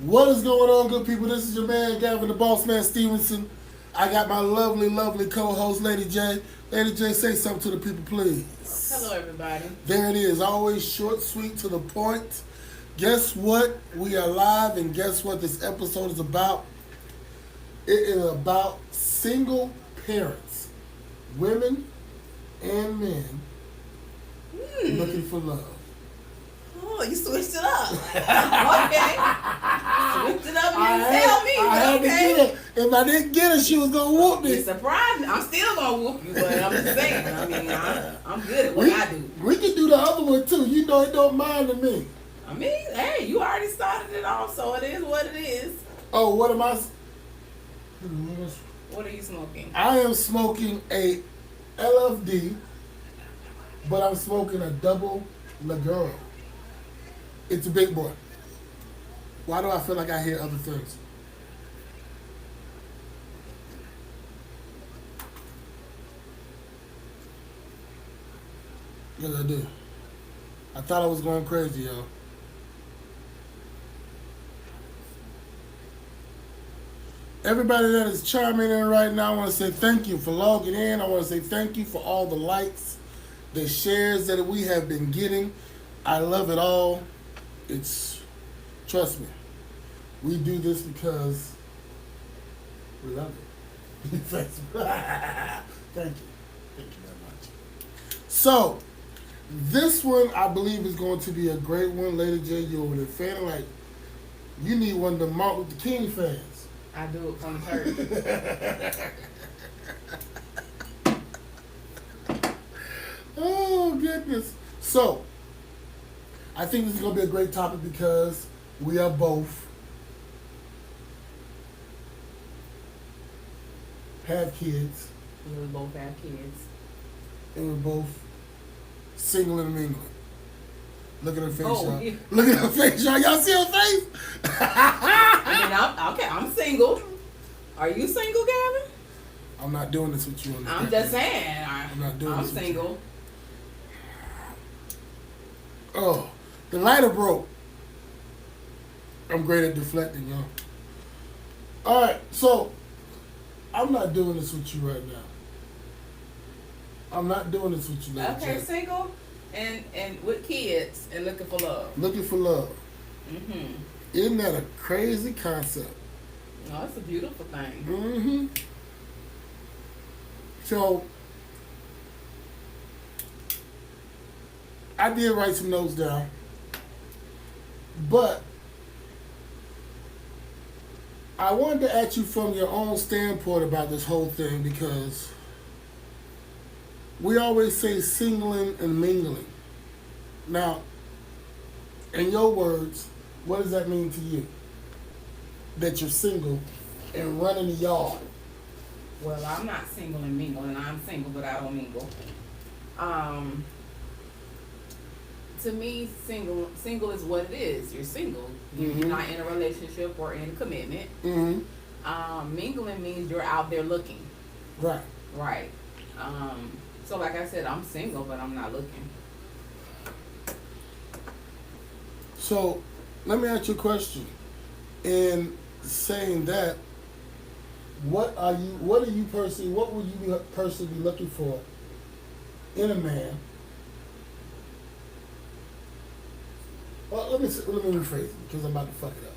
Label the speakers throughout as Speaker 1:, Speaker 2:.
Speaker 1: What is going on, good people? This is your man, Gavin the Boss Man Stevenson. I got my lovely, lovely co-host, Lady J. Lady J, say something to the people,
Speaker 2: Hello,
Speaker 1: please.
Speaker 2: everybody.
Speaker 1: There it is, always short, sweet, to the point. Guess what? We are live, and guess what this episode is about? It is about single parents, women and men looking for love.
Speaker 2: Oh, you switched it up. Okay. Switched it up. You didn't tell me.
Speaker 1: I had to
Speaker 2: Okay.
Speaker 1: get her. If I didn't get her, she was gonna whoop
Speaker 2: You
Speaker 1: me.
Speaker 2: surprised me. I'm still gonna whoop you, but I'm just saying. I mean, I'm good at what I do.
Speaker 1: We can do the other one too. You know it don't mind to me.
Speaker 2: I mean, hey, you already started it off, so it is what it is.
Speaker 1: Oh, what am I?
Speaker 2: What are you smoking?
Speaker 1: I am smoking a LFD, but I'm smoking a double Liguro. It's a big boy. Why do I feel like I hear other things? Yes, I do. I thought I was going crazy, y'all. Everybody that is chiming in right now, I want to say thank you for logging in. I want to say thank you for all the likes, the shares that we have been getting. I love it all. It's, trust me, we do this because we love it. Thank you. Thank you. Thank you very much. So, this one I believe is going to be a great one. Lady J, you over there fanning like you need one of the Martin Luther King fans.
Speaker 2: I do it from the church.
Speaker 1: Oh goodness. So I think this is gonna be a great topic because we are both have kids
Speaker 2: We both have kids.
Speaker 1: and we're both single and mingling. Look at her face,
Speaker 2: Oh,
Speaker 1: y'all.
Speaker 2: yeah.
Speaker 1: Look at her face, y'all. Y'all see her face?
Speaker 2: I mean, I'm single. Are you single, Gavin?
Speaker 1: I'm not doing this with you on the
Speaker 2: I'm just saying.
Speaker 1: I'm not doing
Speaker 2: I'm
Speaker 1: this with you.
Speaker 2: single.
Speaker 1: Oh, the lighter broke. I'm great at deflecting, y'all. All right, so I'm not doing this with you right now. I'm not doing this with you, Lady
Speaker 2: Okay,
Speaker 1: J.
Speaker 2: single and with kids and looking for love.
Speaker 1: Looking for love.
Speaker 2: Mm-hmm.
Speaker 1: Isn't that a crazy concept?
Speaker 2: No, it's a beautiful thing.
Speaker 1: Mm-hmm. So I did write some notes down, but I wanted to ask you from your own standpoint about this whole thing because we always say singling and mingling. Now, in your words, what does that mean to you? That you're single and running the yard.
Speaker 2: Well, I'm not single and mingling. I'm single, but I don't mingle. Um, to me, single is what it is. You're single. You're
Speaker 1: Mhm.
Speaker 2: not in a relationship or in a commitment.
Speaker 1: Mm-hmm.
Speaker 2: Mingling means you're out there looking.
Speaker 1: Right.
Speaker 2: Right. So like I said, I'm single, but I'm not looking.
Speaker 1: So, let me ask you a question. In saying that, what would you personally be looking for in a man? Well, let me rephrase it because I'm about to fuck it up.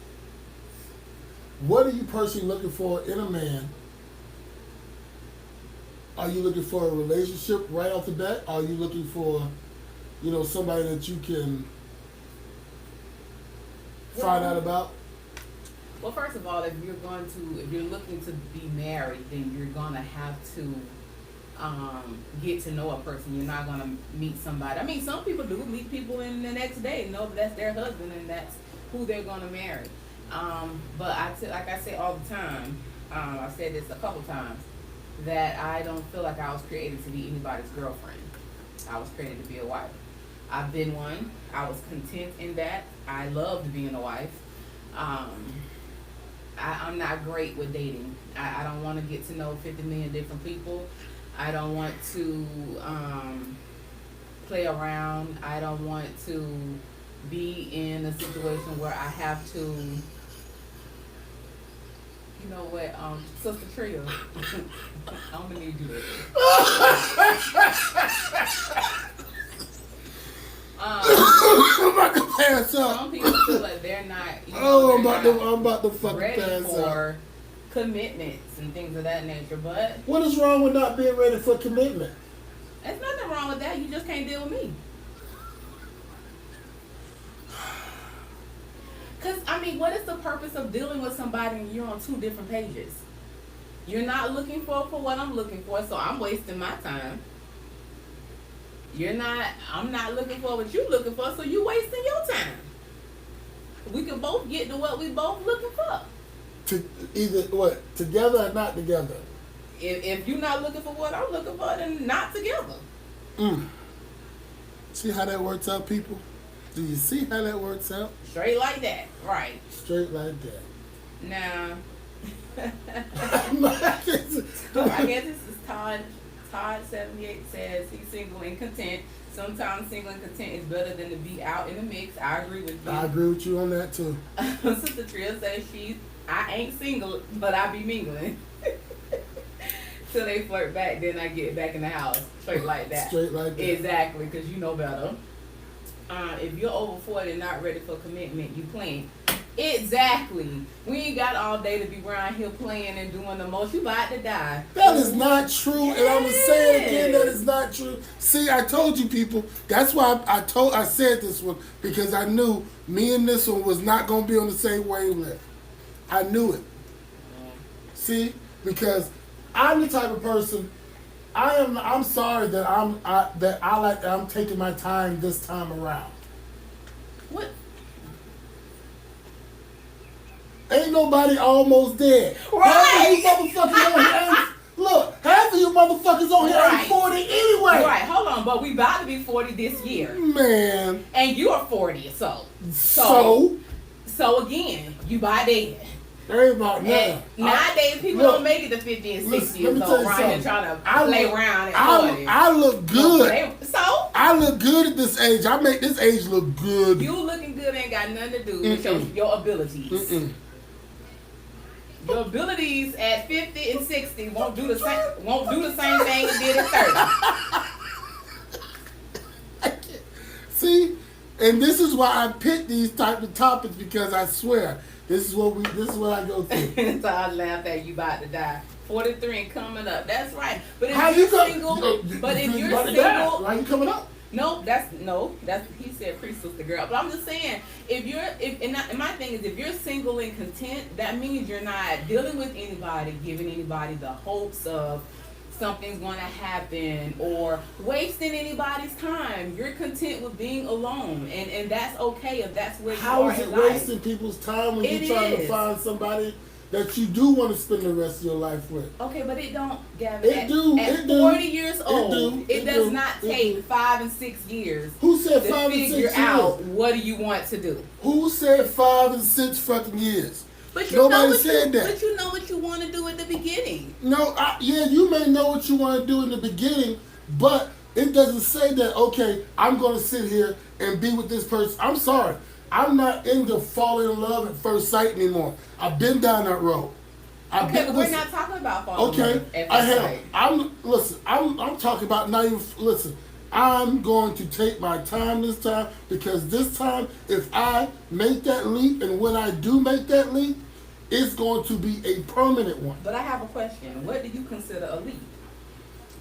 Speaker 1: What are you personally looking for in a man? Are you looking for a relationship right off the bat? Are you looking for, somebody that you can find out about?
Speaker 2: Well, first of all, if you're looking to be married, then you're gonna have to get to know a person. You're not gonna meet somebody. I mean, some people do meet people in the next day and know that that's their husband and that's who they're gonna marry. But like I say all the time, I've said this a couple times, that I don't feel like I was created to be anybody's girlfriend. I was created to be a wife. I've been one. I was content in that. I loved being a wife. I'm not great with dating. I don't want to get to know 50 million different people. I don't want to play around. I don't want to be in a situation where I have to You know what, Sister Tria, I'm gonna need you to.
Speaker 1: I'm about to pass out.
Speaker 2: Some people feel like they're not.
Speaker 1: Oh, I'm
Speaker 2: they're
Speaker 1: about to
Speaker 2: not
Speaker 1: fucking
Speaker 2: ready
Speaker 1: pass out.
Speaker 2: for commitments and things of that nature. But
Speaker 1: What is wrong with not being ready for commitment?
Speaker 2: there's nothing wrong with that. You just can't deal with me. Cause I mean, what is the purpose of dealing with somebody and you're on two different pages? You're not looking for what I'm looking for, so I'm wasting my time. I'm not looking for what you're looking for, so you wasting your time. We can both get to what we both looking for.
Speaker 1: Either what? Together or not together?
Speaker 2: If you're not looking for what I'm looking for, then not together.
Speaker 1: See how that works out, people? Do you see how that works out?
Speaker 2: Straight like that, right?
Speaker 1: Straight like that.
Speaker 2: Now,
Speaker 1: I
Speaker 2: I guess this is Todd. Todd 78 says he's single and content. Sometimes single and content is better than to be out in the mix. I agree with you.
Speaker 1: I agree with you on that too.
Speaker 2: Sister Tria says I ain't single, but I be mingling. Till they flirt back, then I get back in the house. Straight like that.
Speaker 1: Straight like that.
Speaker 2: Exactly, because you know better. If you're over 40 and not ready for commitment, you playing. Exactly. We ain't got all day to be around here playing and doing the most. You about to die.
Speaker 1: That is not true, and I'm gonna say it again.
Speaker 2: Yes.
Speaker 1: That is not true. See, I told you, people. That's why I said this one, because I knew me and this one was not gonna be on the same wavelength. I knew it. See, because I'm the type of person. I'm sorry that I'm taking my time this time around.
Speaker 2: What?
Speaker 1: Ain't nobody almost dead.
Speaker 2: Right.
Speaker 1: Half of you motherfuckers on here look, half of you motherfuckers on here ain't 40 anyway.
Speaker 2: Right, hold on, but we about to be 40 this year.
Speaker 1: Man.
Speaker 2: And you're 40, so again, you by dead.
Speaker 1: There ain't about nothing.
Speaker 2: And nowadays, people don't make it to 50 and 60
Speaker 1: let me
Speaker 2: years
Speaker 1: tell
Speaker 2: old,
Speaker 1: you
Speaker 2: right?
Speaker 1: something.
Speaker 2: And trying to play around at 40.
Speaker 1: I look good.
Speaker 2: So?
Speaker 1: I look good at this age. I make this age look good.
Speaker 2: You looking good ain't got nothing to do with your abilities. Your abilities at 50 and 60 won't do the same thing it did at 30.
Speaker 1: See? And this is why I pick these type of topics, because I swear this is what I go through.
Speaker 2: So I laughed at you about to die. 43 and coming up. That's right. But if
Speaker 1: How
Speaker 2: you're
Speaker 1: you go-
Speaker 2: single,
Speaker 1: you-
Speaker 2: but if
Speaker 1: you
Speaker 2: you're
Speaker 1: about to die.
Speaker 2: single,
Speaker 1: Why you coming up?
Speaker 2: No, that's he said pre-sister girl. But I'm just saying, my thing is, if you're single and content, that means you're not dealing with anybody, giving anybody the hopes of something's going to happen or wasting anybody's time. You're content with being alone, and that's okay if that's where you
Speaker 1: How
Speaker 2: are
Speaker 1: is it
Speaker 2: in life.
Speaker 1: wasting people's time when
Speaker 2: It
Speaker 1: you're trying to
Speaker 2: is.
Speaker 1: find somebody that you do want to spend the rest of your life with?
Speaker 2: Okay, but it don't, Gavin.
Speaker 1: It do.
Speaker 2: At
Speaker 1: It do.
Speaker 2: 40 years
Speaker 1: It
Speaker 2: old,
Speaker 1: do.
Speaker 2: it
Speaker 1: It
Speaker 2: does
Speaker 1: do.
Speaker 2: not
Speaker 1: It
Speaker 2: take
Speaker 1: do.
Speaker 2: 5 and 6 years
Speaker 1: Who said
Speaker 2: to
Speaker 1: 5 and 6
Speaker 2: figure
Speaker 1: years?
Speaker 2: out what do you want to do.
Speaker 1: Who said 5 and 6 fucking years?
Speaker 2: But you
Speaker 1: Nobody
Speaker 2: know what
Speaker 1: said that.
Speaker 2: But you know what you want to do at the beginning.
Speaker 1: No, yeah, you may know what you want to do in the beginning, but it doesn't say that, okay, I'm going to sit here and be with this person. I'm sorry. I'm not into falling in love at first sight anymore. I've been down that road.
Speaker 2: Okay, but we're not talking about falling in
Speaker 1: Okay,
Speaker 2: love at
Speaker 1: I
Speaker 2: first
Speaker 1: have.
Speaker 2: sight.
Speaker 1: I'm talking about not even. Listen, I'm going to take my time this time, because this time, if I make that leap, and when I do make that leap, it's going to be a permanent one.
Speaker 2: But I have a question. What do you consider a leap?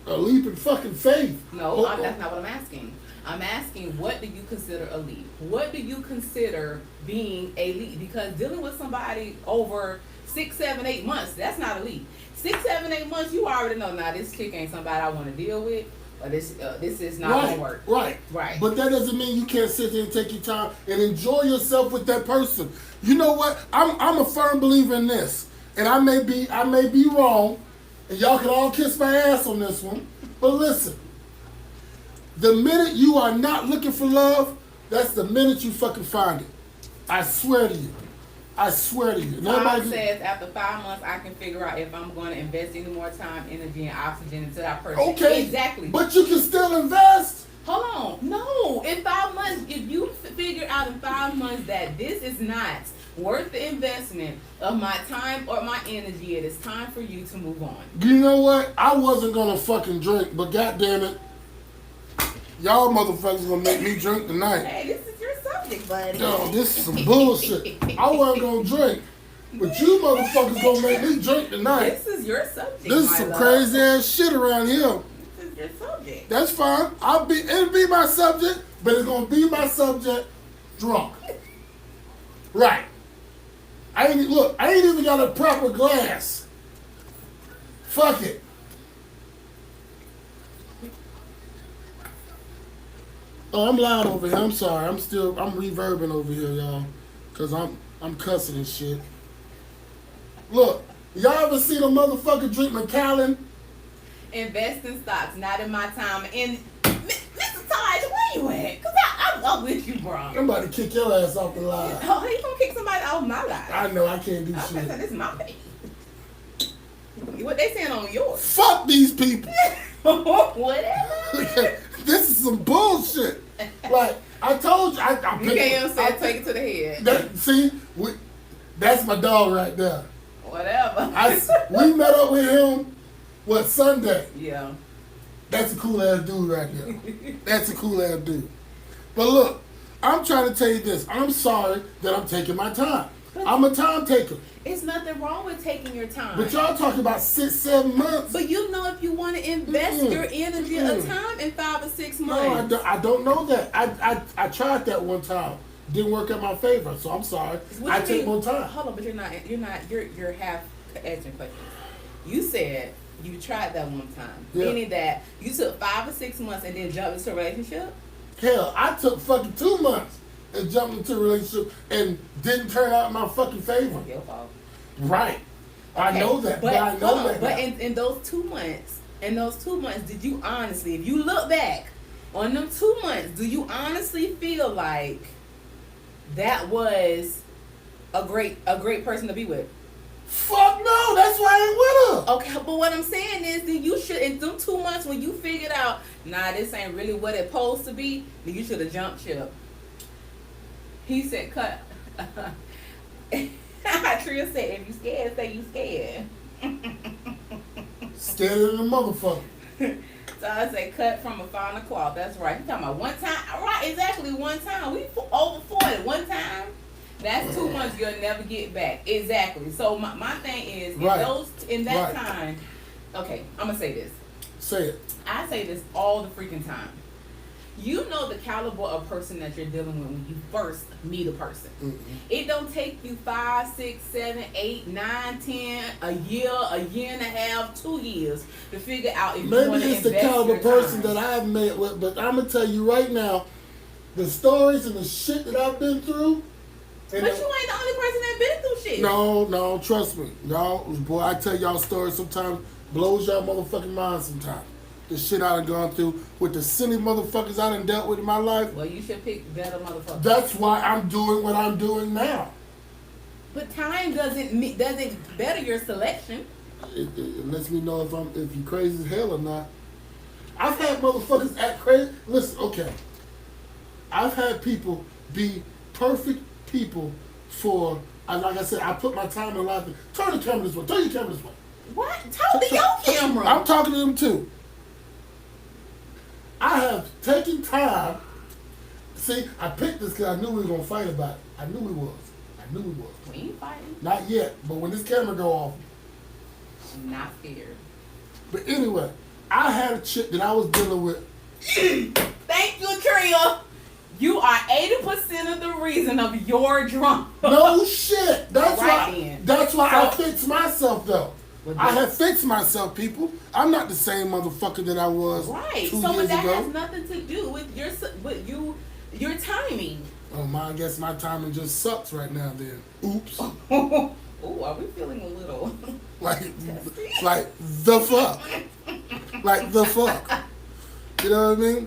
Speaker 1: A leap in fucking faith.
Speaker 2: No, that's not what I'm asking. I'm asking, what do you consider a leap? What do you consider being a leap? Because dealing with somebody over 6, 7, 8 months, that's not a leap. 6, 7, 8 months, you already know, now this chick ain't somebody I want to deal with, or this is not gonna work.
Speaker 1: Right.
Speaker 2: But
Speaker 1: that doesn't mean you can't sit there and take your time and enjoy yourself with that person. You know what? I'm a firm believer in this, and I may be wrong, and y'all can all kiss my ass on this one. But listen, the minute you are not looking for love, that's the minute you fucking find it. I swear to you. I swear to you.
Speaker 2: Todd says after 5 months, I can figure out if I'm going to invest any more time, energy, and oxygen into that person.
Speaker 1: Okay.
Speaker 2: Exactly.
Speaker 1: But you can still invest.
Speaker 2: Hold on. No. In 5 months, if you figure out in 5 months that this is not worth the investment of my time or my energy, it is time for you to move on.
Speaker 1: You know what? I wasn't gonna fucking drink, but goddamn it, y'all motherfuckers gonna make me drink tonight.
Speaker 2: Hey, this is your subject, buddy.
Speaker 1: Yo, this is some bullshit. I wasn't gonna drink, but you motherfuckers gonna make me drink tonight.
Speaker 2: This is your subject.
Speaker 1: This is
Speaker 2: my
Speaker 1: some
Speaker 2: love.
Speaker 1: crazy ass shit around here.
Speaker 2: This is your subject.
Speaker 1: That's fine. It'll be my subject, but it's gonna be my subject drunk. Right. I ain't even got a proper glass. Fuck it. Oh, I'm loud over here. I'm sorry. I'm reverbing over here, y'all. Cause I'm cussing and shit. Look, y'all ever seen a motherfucker drink Macallan?
Speaker 2: Invest in stocks, not in my time. And Mr. Taj, where you at? Cause I'm with you, bro.
Speaker 1: I'm about to kick your ass off the line.
Speaker 2: Oh, he gonna kick somebody off my life.
Speaker 1: I know I can't do
Speaker 2: I
Speaker 1: shit.
Speaker 2: said, this is my baby. What they saying on yours?
Speaker 1: Fuck these people.
Speaker 2: Whatever.
Speaker 1: This is some bullshit. Like I told you, I
Speaker 2: You can't say take it to the head.
Speaker 1: That's my dog right there.
Speaker 2: Whatever.
Speaker 1: We met up with him, Sunday.
Speaker 2: Yeah.
Speaker 1: That's a cool ass dude right there. That's a cool ass dude. But look, I'm trying to tell you this. I'm sorry that I'm taking my time. I'm a time taker.
Speaker 2: It's nothing wrong with taking your time.
Speaker 1: But y'all talking about 6-7 months.
Speaker 2: But you know, if you want to invest your energy of time in 5 or 6 months.
Speaker 1: No, I don't know that. I tried that one time. Didn't work in my favor, so I'm sorry. I take more time.
Speaker 2: Hold on, but you're half answering questions. You said you tried that one time, meaning that you took 5 or 6 months and then jumped into a relationship.
Speaker 1: Hell, I took fucking 2 months and jumped into a relationship and didn't turn out in my fucking favor.
Speaker 2: Your fault.
Speaker 1: Right.
Speaker 2: Okay.
Speaker 1: I know that. But I know that.
Speaker 2: But in those 2 months, did you honestly, if you look back on them 2 months, do you honestly feel like that was a great person to be with?
Speaker 1: Fuck no, that's why I ain't with her.
Speaker 2: Okay, but what I'm saying is that you should, in them 2 months when you figured out, nah, this ain't really what it's supposed to be, then you should have jumped ship. He said, cut. Tria said, if you scared, say you scared.
Speaker 1: Scared of the motherfucker.
Speaker 2: So I say, cut from a finer cloth. That's right. You talking about one time? Right, exactly one time. We over 40 one time. That's 2 months you'll never get back. Exactly. So my thing is, in that time, okay, I'm going to say this.
Speaker 1: Say it.
Speaker 2: I say this all the freaking time. You know the caliber of person that you're dealing with when you first meet a person. Mm-hmm. It don't take you 5, 6, 7, 8, 9, 10, a year and a half, 2 years to figure out if you want to invest your time. Maybe it's the caliber person
Speaker 1: that I've met with, but I'm gonna tell you right now, the stories and the shit that I've been through.
Speaker 2: But you ain't the only person that been through shit.
Speaker 1: No, trust me, y'all. Boy, I tell y'all stories sometimes blows y'all motherfucking mind sometimes. The shit I done gone through with the silly motherfuckers I done dealt with in my life.
Speaker 2: Well, you should pick better motherfuckers.
Speaker 1: That's why I'm doing what I'm doing now.
Speaker 2: But time doesn't better your selection.
Speaker 1: It lets me know if you crazy as hell or not. I've had motherfuckers act crazy. Listen, okay. I've had people be perfect people for, like I said, I put my time in life. Turn the camera this way. Turn your camera this way.
Speaker 2: What? Talk to your camera.
Speaker 1: I'm talking to them too. I have taken time. See, I picked this because I knew we were going to fight about it. I knew we was.
Speaker 2: We ain't fighting.
Speaker 1: Not yet, but when this camera go off.
Speaker 2: I'm not scared.
Speaker 1: But anyway, I had a chick that I was dealing with.
Speaker 2: Thank you, Tria. You are 80% of the reason of your drama.
Speaker 1: No shit. That's why
Speaker 2: So,
Speaker 1: I fixed myself though. I have fixed myself, people. I'm not the same motherfucker that I was 2 years ago.
Speaker 2: So that has nothing to do with your timing.
Speaker 1: Oh my, I guess my timing just sucks right now then. Oops.
Speaker 2: Oh, are we feeling a little
Speaker 1: like the fuck. Like the fuck. You know what I mean?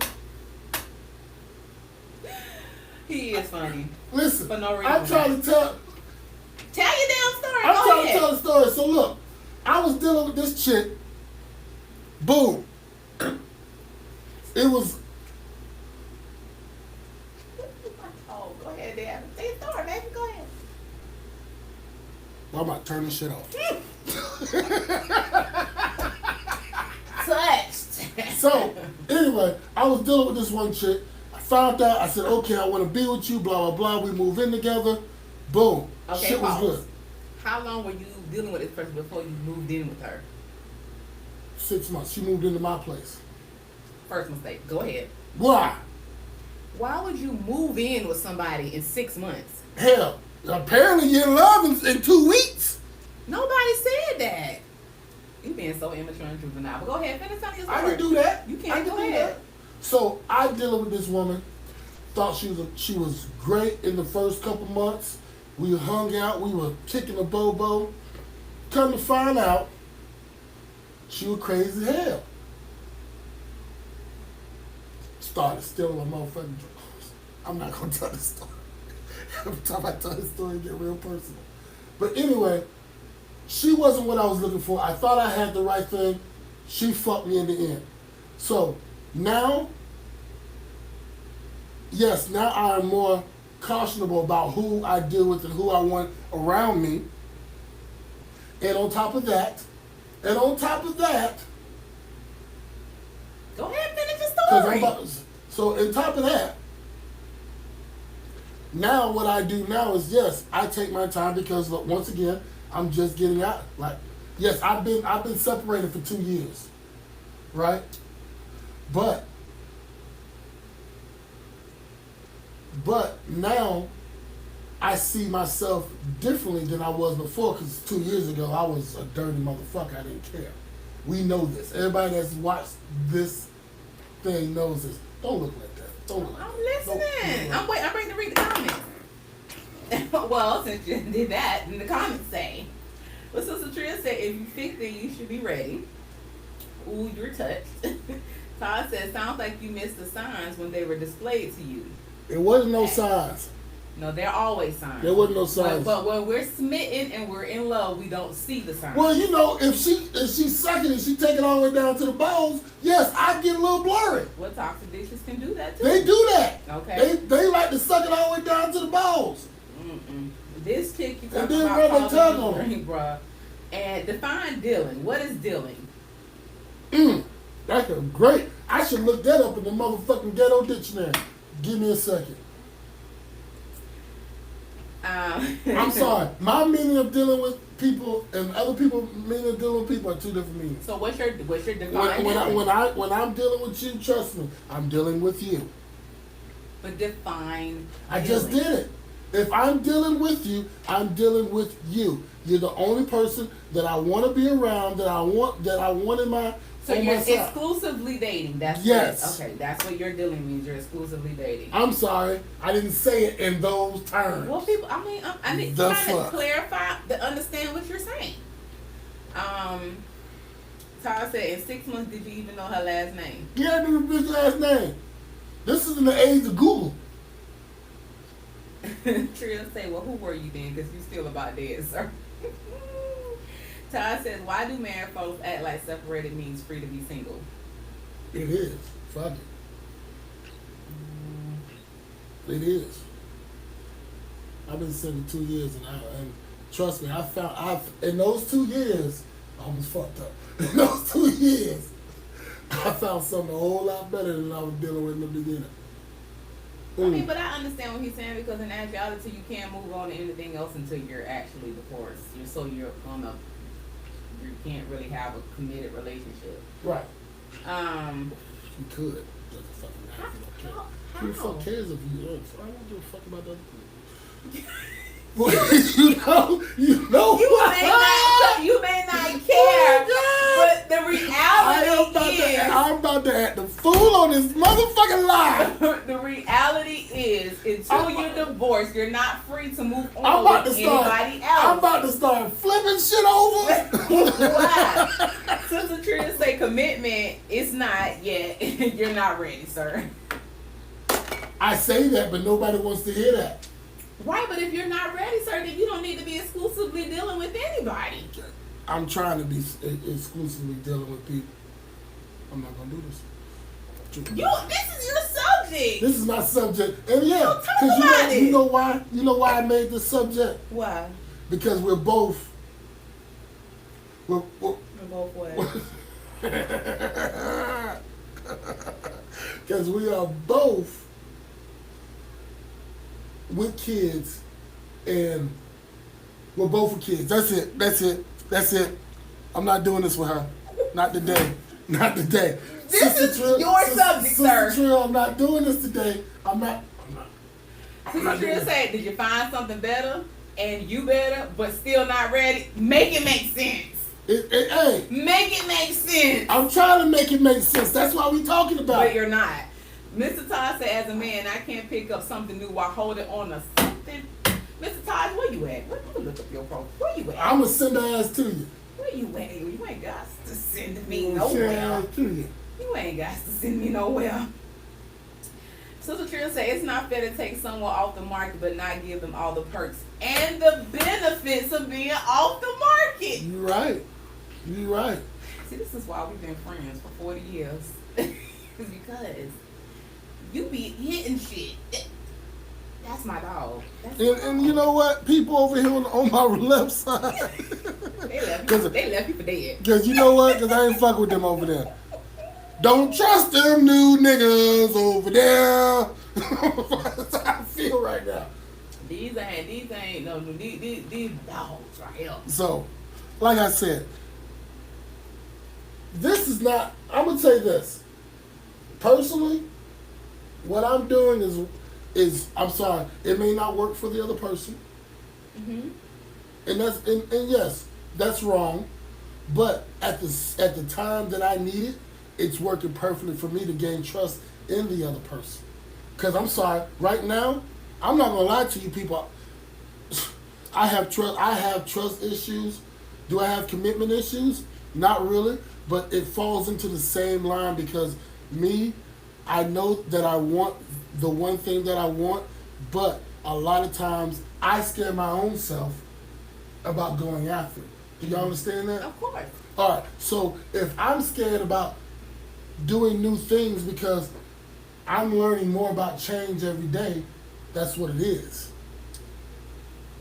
Speaker 2: He is funny.
Speaker 1: Listen,
Speaker 2: for no reason.
Speaker 1: I'm trying to tell
Speaker 2: your damn story.
Speaker 1: I'm trying to tell the story. So look, I was dealing with this chick. Boom. It was.
Speaker 2: Oh, go ahead, Dad. Say a story, baby. Go ahead.
Speaker 1: Well, I'm about to turn this shit off.
Speaker 2: Touched.
Speaker 1: So, anyway, I was dealing with this one chick. I found out. I said, okay, I want to be with you, blah, blah, blah. We move in together. Boom.
Speaker 2: Okay,
Speaker 1: Shit was
Speaker 2: pause.
Speaker 1: good.
Speaker 2: How long were you dealing with this person before you moved in with her?
Speaker 1: 6 months. She moved into my place.
Speaker 2: First mistake. Go ahead.
Speaker 1: Why?
Speaker 2: Why would you move in with somebody in 6 months?
Speaker 1: Hell, apparently you're in love in 2 weeks.
Speaker 2: Nobody said that. You being so immature and juvenile. But go ahead, finish telling your story.
Speaker 1: I can do that.
Speaker 2: You
Speaker 1: I
Speaker 2: can't.
Speaker 1: can
Speaker 2: Go
Speaker 1: do
Speaker 2: ahead.
Speaker 1: that. So I dealing with this woman. Thought she was great in the first couple months. We hung out. We were kicking a bobo. Come to find out, she was crazy as hell. Started stealing my motherfucking drugs. I'm not gonna tell this story. Every time I tell this story, it get real personal. But anyway, she wasn't what I was looking for. I thought I had the right thing. She fucked me in the end. So now, yes, now I am more cautionable about who I deal with and who I want around me. And on top of that,
Speaker 2: Go ahead, finish your story.
Speaker 1: so on top of that, now what I do now is, yes, I take my time because, look, once again, I'm just getting out. Like, yes, I've been separated for 2 years, right? But now I see myself differently than I was before, because 2 years ago I was a dirty motherfucker. I didn't care. We know this. Everybody that's watched this thing knows this. Don't look like that. Don't look like
Speaker 2: I'm
Speaker 1: that.
Speaker 2: listening. I'm waiting to read the comments. Well, since you did that, then the comments say, well, Sister Tria said, if you fix it, you should be ready. Ooh, you're touched. Todd said, sounds like you missed the signs when they were displayed to you.
Speaker 1: It wasn't no signs.
Speaker 2: No, there are always signs.
Speaker 1: There wasn't no signs.
Speaker 2: But when we're smitten and we're in love, we don't see the signs.
Speaker 1: Well, you know, if she's sucking and she take it all the way down to the balls, yes, I get a little blurry.
Speaker 2: Well, toxic dishes can do that too.
Speaker 1: They do that.
Speaker 2: Okay.
Speaker 1: They like to suck it all the way down to the balls.
Speaker 2: This chick you
Speaker 1: And
Speaker 2: talking
Speaker 1: then
Speaker 2: about
Speaker 1: rub their
Speaker 2: causing
Speaker 1: tongue
Speaker 2: you
Speaker 1: on
Speaker 2: to drink, bruh. And define dealing. What is dealing?
Speaker 1: That's a great. I should look that up in the motherfucking ghetto dictionary. Give me a second. I'm sorry. My meaning of dealing with people and other people meaning of dealing with people are two different meanings.
Speaker 2: So what's your define?
Speaker 1: When I'm dealing with you, trust me, I'm dealing with you.
Speaker 2: But define.
Speaker 1: I just did it. If I'm dealing with you, I'm dealing with you. You're the only person that I want to be around, that I want in my.
Speaker 2: So
Speaker 1: on
Speaker 2: you're
Speaker 1: my side.
Speaker 2: exclusively dating. That's
Speaker 1: Yes.
Speaker 2: Okay, that's what your dealing means. You're exclusively dating.
Speaker 1: I'm sorry, I didn't say it in those terms.
Speaker 2: Well, people. I need
Speaker 1: The
Speaker 2: to
Speaker 1: fuck?
Speaker 2: clarify to understand what you're saying. Todd said, in 6 months, did you even know her last name?
Speaker 1: Yeah, I knew the bitch last name. This is in the age of Google.
Speaker 2: Tria say, well, who were you then? Because you still about dead, sir. Todd says, why do married folks act like separated means free to be single?
Speaker 1: It is. Fuck it. It is. I've been single 2 years and trust me, in those 2 years, I almost fucked up. In those 2 years, I found something a whole lot better than I was dealing with in the beginning.
Speaker 2: I mean, but I understand what he's saying, because in actuality, you can't move on to anything else until you're actually divorced. You can't really have a committed relationship.
Speaker 1: Right.
Speaker 2: You
Speaker 1: could. Doesn't fucking matter. You don't care. Who the fuck cares if you earn? I don't give a fuck about the other people.
Speaker 2: You may not care, but the reality
Speaker 1: I'm about to act the fool on this motherfucking lie.
Speaker 2: The reality is, until you're divorced, you're not free to move on with anybody else.
Speaker 1: I'm about to start flipping shit over.
Speaker 2: Why? Sister Tria say commitment is not yet. You're not ready, sir.
Speaker 1: I say that, but nobody wants to hear that.
Speaker 2: Right, but if you're not ready, sir, then you don't need to be exclusively dealing with anybody.
Speaker 1: I'm trying to be exclusively dealing with people. I'm not gonna do this.
Speaker 2: This is your subject.
Speaker 1: This is my subject, and yeah,
Speaker 2: Tell me about it.
Speaker 1: You know why I made this subject?
Speaker 2: Why?
Speaker 1: because we're both. We're
Speaker 2: We're both what?
Speaker 1: because we are both with kids, and we're both with kids. That's it. That's it. That's it. I'm not doing this with her. Not today. Not today.
Speaker 2: This is your subject, sir.
Speaker 1: Sister Trill, I'm not doing this today. I'm not
Speaker 2: Sister
Speaker 1: doing
Speaker 2: Trill
Speaker 1: it.
Speaker 2: said, did you find something better and you better, but still not ready? Make it make sense.
Speaker 1: Hey,
Speaker 2: Make it make sense.
Speaker 1: I'm trying to make it make sense. That's why we talking about
Speaker 2: But
Speaker 1: it.
Speaker 2: you're not. Mr. Todd said, as a man, I can't pick up something new while holding on to something. Mr. Todd, where you at? Let me look up your profile. Where you at?
Speaker 1: I'm going to send her ass to you.
Speaker 2: Where you at? You ain't got to send me
Speaker 1: I'm gonna send her
Speaker 2: nowhere.
Speaker 1: ass to you.
Speaker 2: You ain't got to send me nowhere. Sister Trill said, it's not fair to take someone off the market but not give them all the perks and the benefits of being off the market.
Speaker 1: You right. You right.
Speaker 2: See, this is why we've been friends for 40 years. It's because you be hitting shit. That's my dog. That's my
Speaker 1: And you know what? People over here on my left side.
Speaker 2: They left you for dead.
Speaker 1: Because you know what? Because I ain't fuck with them over there. Don't trust them new niggas over there. That's how I feel right now.
Speaker 2: These ain't no these dogs right here.
Speaker 1: So, like I said, this is not, I'm going to say this. Personally, what I'm doing is I'm sorry, it may not work for the other person.
Speaker 2: Mm-hmm.
Speaker 1: And yes, that's wrong. But at the time that I need it, it's working perfectly for me to gain trust in the other person. Because I'm sorry, right now, I'm not gonna lie to you people. I have trust issues. Do I have commitment issues? Not really, but it falls into the same line because I know that I want the one thing that I want, but a lot of times I scare my own self about going after it. Do y'all understand that?
Speaker 2: Of course.
Speaker 1: All right. So if I'm scared about doing new things because I'm learning more about change every day, that's what it is.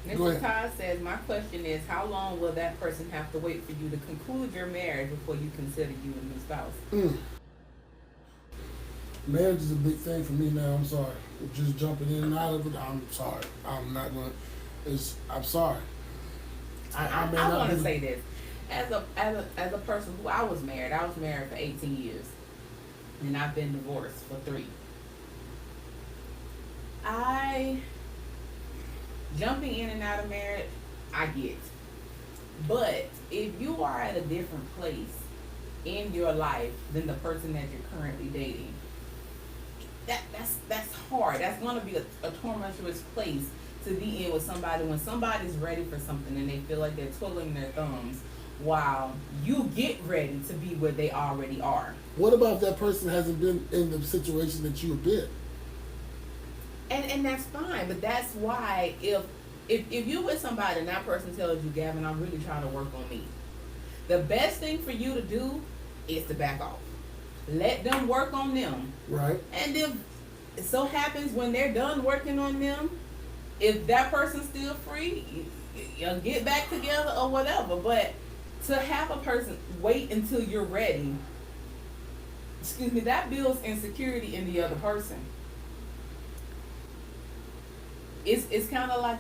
Speaker 1: Go
Speaker 2: Mr.
Speaker 1: ahead.
Speaker 2: Todd says, my question is, how long will that person have to wait for you to conclude your marriage before you consider you a new spouse?
Speaker 1: Marriage is a big thing for me now. I'm sorry. Just jumping in and out of it. I'm sorry. I'm not going to. I'm sorry. I may
Speaker 2: I
Speaker 1: not
Speaker 2: want to
Speaker 1: be-
Speaker 2: say this. As a person who I was married for 18 years. And I've been divorced for 3. Jumping in and out of marriage, I get. But if you are at a different place in your life than the person that you're currently dating, that's hard. That's going to be a tumultuous place to be in with somebody when somebody's ready for something and they feel like they're twiddling their thumbs while you get ready to be where they already are.
Speaker 1: What about if that person hasn't been in the situation that you've been?
Speaker 2: And that's fine, but that's why if you're with somebody and that person tells you, Gavin, I'm really trying to work on me, the best thing for you to do is to back off. Let them work on them.
Speaker 1: Right.
Speaker 2: And if it so happens when they're done working on them, if that person's still free, you'll get back together or whatever. But to have a person wait until you're ready, that builds insecurity in the other person. It's kind of like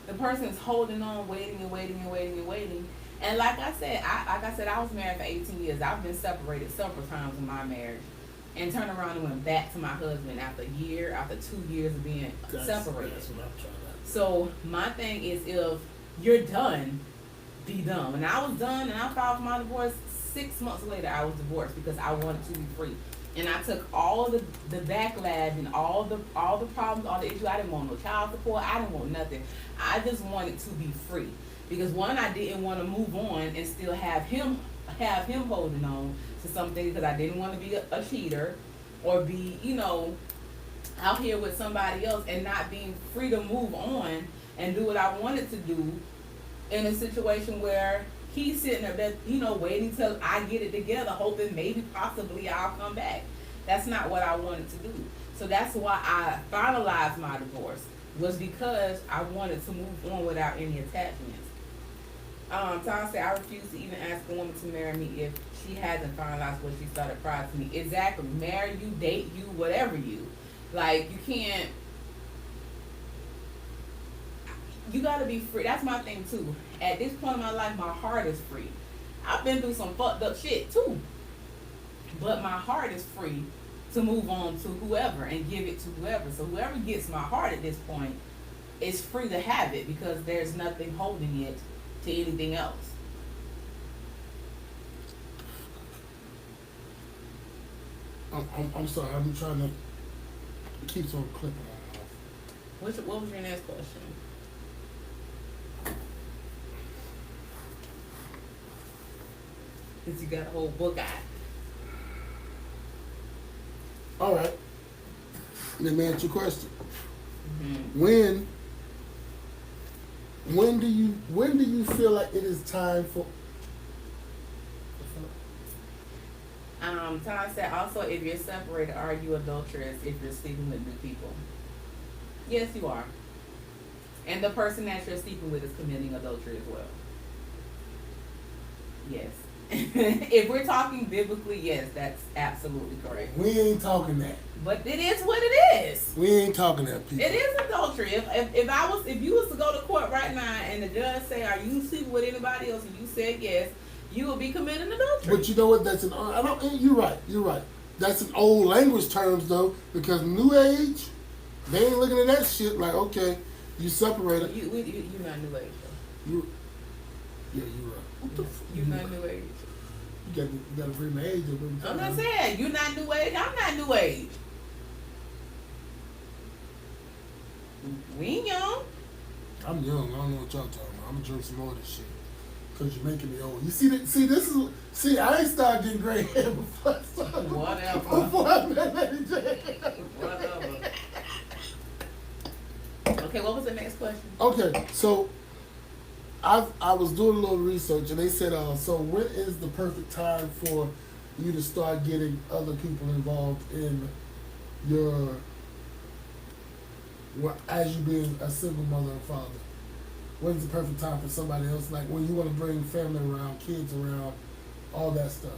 Speaker 2: the person's holding on, waiting and waiting and waiting and waiting. And like I said, I was married for 18 years. I've been separated several times in my marriage, and turned around and went back to my husband after 2 years of being separated.
Speaker 1: That's what I'm trying to.
Speaker 2: So my thing is, if you're done, be done. When I was done and I filed for my divorce, 6 months later I was divorced because I wanted to be free. And I took all the backlash and all the problems, all the issues. I didn't want no child support. I didn't want nothing. I just wanted to be free. Because one, I didn't want to move on and still have him holding on to something, because I didn't want to be a cheater or be, out here with somebody else and not being free to move on and do what I wanted to do in a situation where he's sitting there, waiting till I get it together, hoping maybe possibly I'll come back. That's not what I wanted to do. So that's why I finalized my divorce. was because I wanted to move on without any attachments. Tom said, I refuse to even ask a woman to marry me if she hasn't finalized what she started prior to me. Exactly. Marry you, date you, whatever you. Like, you can't. You gotta be free. That's my thing, too. At this point in my life, my heart is free. I've been through some fucked up shit, too. But my heart is free to move on to whoever and give it to whoever. So whoever gets my heart at this point is free to have it because there's nothing holding it to anything else.
Speaker 1: I'm sorry. I'm trying to keep some clipping on.
Speaker 2: What was your next question? Since you got a whole book out.
Speaker 1: All right. Let me answer your question.
Speaker 2: Mm-hmm.
Speaker 1: When do you feel like it is time for?
Speaker 2: Tom said also, if you're separated, are you adulterous if you're sleeping with new people? Yes, you are. And the person that you're sleeping with is committing adultery as well. Yes. If we're talking biblically, yes, that's absolutely correct.
Speaker 1: We ain't talking that.
Speaker 2: But it is what it is.
Speaker 1: We ain't talking that, people.
Speaker 2: It is adultery. If you was to go to court right now and the judge say, "Are you sleeping with anybody else?" and you said yes, you will be committing adultery.
Speaker 1: But you know what? That's I don't. You're right. You're right. That's an old language terms though, because New Age, they ain't looking at that shit like, okay, you separated.
Speaker 2: You're not New Age though.
Speaker 1: Yeah, you're right. What the fuck?
Speaker 2: You're not New Age.
Speaker 1: You gotta bring my age up.
Speaker 2: I'm not saying you're not New Age. I'm not New Age. We ain't young.
Speaker 1: I'm young. I don't know what y'all talking about. I'm gonna drink some more of this shit. Cause you're making me old. You see that? See, I ain't started getting gray hair before I started.
Speaker 2: Whatever.
Speaker 1: Before I met Lady J.
Speaker 2: Whatever. Okay, what was the next question?
Speaker 1: Okay, so I was doing a little research and they said, so when is the perfect time for you to start getting other people involved in your, as you being a single mother and father? When's the perfect time for somebody else? Like when you want to bring family around, kids around, all that stuff.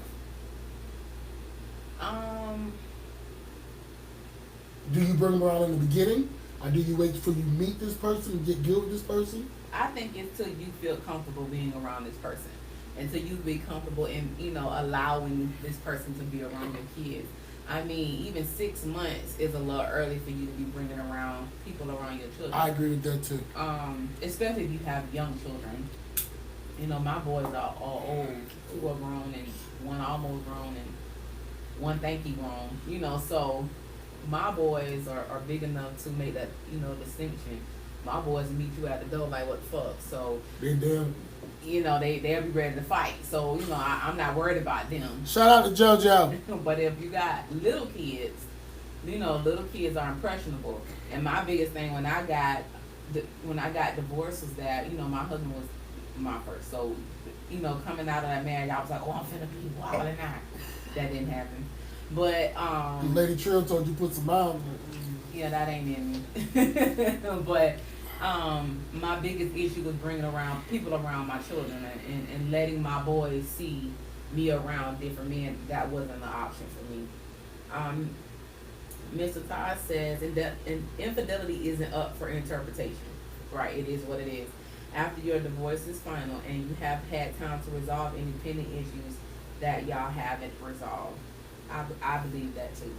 Speaker 1: Do you bring them around in the beginning? Or do you wait till you meet this person and get good with this person?
Speaker 2: I think until you feel comfortable being around this person, until you be comfortable in, allowing this person to be around your kids. I mean, even 6 months is a little early for you to be bringing around people around your children.
Speaker 1: I agree with that too.
Speaker 2: Especially if you have young children. My boys are all old. 2 are grown and 1 almost grown and 1 think he grown. So my boys are big enough to make that, distinction. My boys meet you at the door like, what the fuck? So,
Speaker 1: they damn.
Speaker 2: They'll be ready to fight. So, I'm not worried about them.
Speaker 1: Shout out to JoJo.
Speaker 2: But if you got little kids, little kids are impressionable. And my biggest thing when I got divorced was that, my husband was my first. So, coming out of that marriage, I was like, oh, I'm finna be wild and out. That didn't happen. But
Speaker 1: Lady Trill told you put some miles in it.
Speaker 2: Yeah, that ain't in me. But my biggest issue was bringing people around my children and letting my boys see me around different men. That wasn't an option for me. Mr. Todd says, infidelity isn't up for interpretation. Right, it is what it is. After your divorce is final and you have had time to resolve any pending issues that y'all haven't resolved. I believe that too.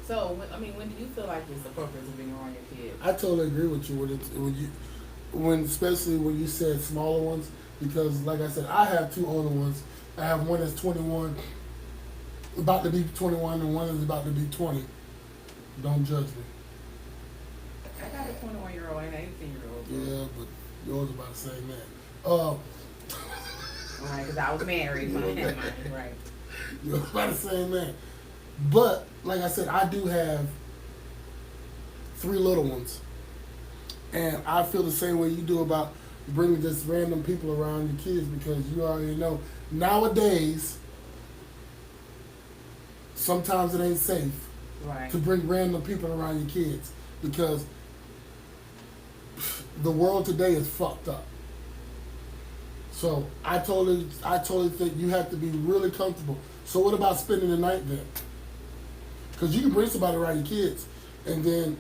Speaker 2: So, when do you feel like it's appropriate to bring around your kids?
Speaker 1: I totally agree with you especially when you said smaller ones, because like I said, I have 2 older ones. I have one that's 21, about to be 21, and one is about to be 20. Don't judge me.
Speaker 2: I got a 21-year-old and an 18-year-old.
Speaker 1: Yeah, but yours about the same man.
Speaker 2: Right, because I was married when I had mine, right.
Speaker 1: You're about the same man. But, like I said, I do have 3 little ones. And I feel the same way you do about bringing just random people around your kids, because you already know, nowadays, sometimes it ain't safe
Speaker 2: Right.
Speaker 1: to bring random people around your kids. because the world today is fucked up. So I totally think you have to be really comfortable. So what about spending the night then? Because you can bring somebody around your kids, and then,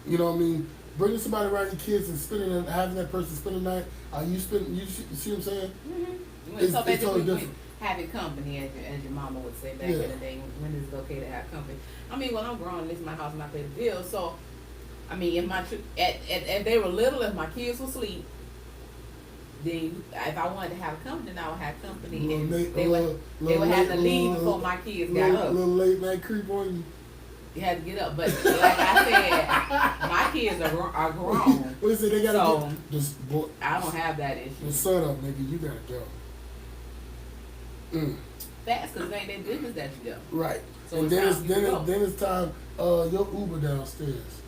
Speaker 1: you know what I mean, bringing somebody around your kids and having that person spend the night. You see what I'm saying?
Speaker 2: Mm-hmm.
Speaker 1: It's
Speaker 2: So basically,
Speaker 1: totally different.
Speaker 2: having company, as your mama would say back
Speaker 1: Yeah.
Speaker 2: in the day, when it's okay to have company. I mean, when I'm grown, this is my house and I pay the bills. So, I mean, if they were little, if my kids were asleep, then if I wanted to have company, then I would have company, and they would have to leave before my kids got up.
Speaker 1: Little late night creep on you.
Speaker 2: You had to get up, but like I said, my kids are grown.
Speaker 1: Listen, they gotta
Speaker 2: So,
Speaker 1: get this boy.
Speaker 2: I don't have that issue.
Speaker 1: The sun up, nigga. You gotta go.
Speaker 2: That's because it ain't their business that you go.
Speaker 1: Right.
Speaker 2: So
Speaker 1: and
Speaker 2: it's
Speaker 1: then
Speaker 2: time
Speaker 1: it's
Speaker 2: for you to go.
Speaker 1: then it's time. Your Uber downstairs.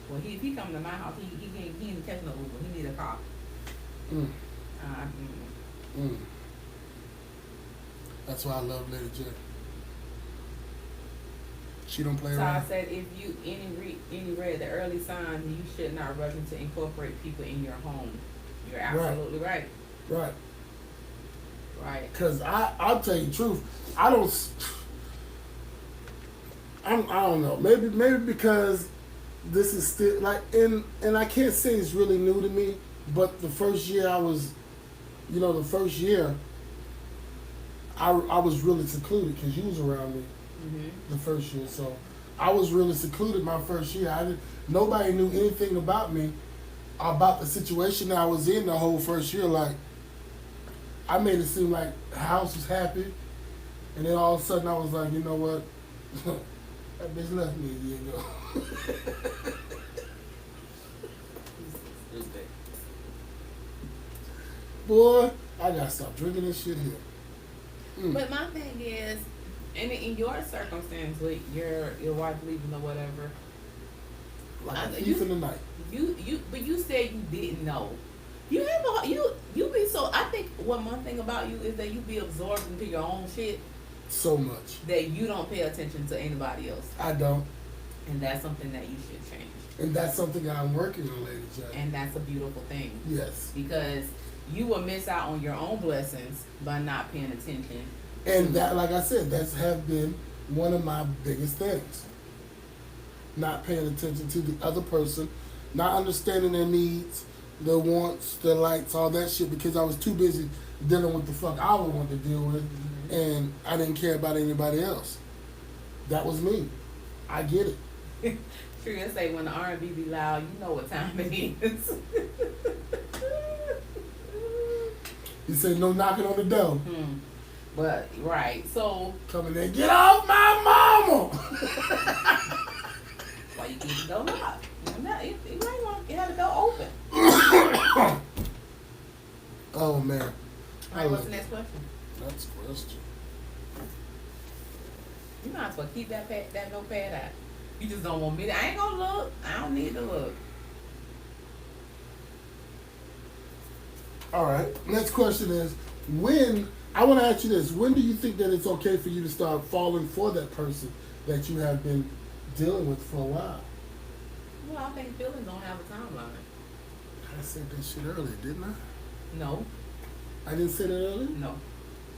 Speaker 2: Well, if he come to my house, he ain't catching no Uber. He need a car.
Speaker 1: Mm.
Speaker 2: Uh,
Speaker 1: Mm. That's why I love Lady J. She don't play
Speaker 2: So I
Speaker 1: around.
Speaker 2: said, if you any read the early signs, you should not rush to incorporate people in your home. You're absolutely right.
Speaker 1: Right.
Speaker 2: Right.
Speaker 1: Cause I'll tell you the truth. I don't know. Maybe because this is still like and I can't say it's really new to me, but the first year I was really secluded because you was around me the first year. So I was really secluded my first year. Nobody knew anything about me, about the situation that I was in the whole first year. Like, I made it seem like the house was happy, and then all of a sudden I was like, you know what? That bitch left me a year ago. Boy, I gotta stop drinking this shit here.
Speaker 2: But my thing is, and in your circumstance with your wife leaving or whatever,
Speaker 1: Like a thief in the night.
Speaker 2: but you said you didn't know. You have you be so. I think one thing about you is that you be absorbed into your own shit
Speaker 1: So much.
Speaker 2: that you don't pay attention to anybody else,
Speaker 1: I don't.
Speaker 2: and that's something that you should change.
Speaker 1: And that's something that I'm working on, Lady J.
Speaker 2: And that's a beautiful thing.
Speaker 1: Yes.
Speaker 2: Because you will miss out on your own blessings by not paying attention.
Speaker 1: And that, like I said, that's have been one of my biggest things. Not paying attention to the other person, not understanding their needs, their wants, their likes, all that shit, because I was too busy dealing with the fuck I would want to deal with, and I didn't care about anybody else. That was me. I get it.
Speaker 2: Tria say when the R&B be loud, you know what time it is.
Speaker 1: He said no knocking on the door.
Speaker 2: But right, so
Speaker 1: Coming in, get off my mama.
Speaker 2: why you keep the door locked? You might want to have the door open.
Speaker 1: Oh man.
Speaker 2: All right, what's the next question?
Speaker 1: Next question.
Speaker 2: You might as well keep that notepad out. You just don't want me to. I ain't gonna look. I don't need to look.
Speaker 1: All right. Next question is I want to ask you this. When do you think that it's okay for you to start falling for that person that you have been dealing with for a while?
Speaker 2: Well, I think feelings don't have a timeline.
Speaker 1: I said that shit earlier, didn't I?
Speaker 2: No,
Speaker 1: I didn't say that earlier?
Speaker 2: no.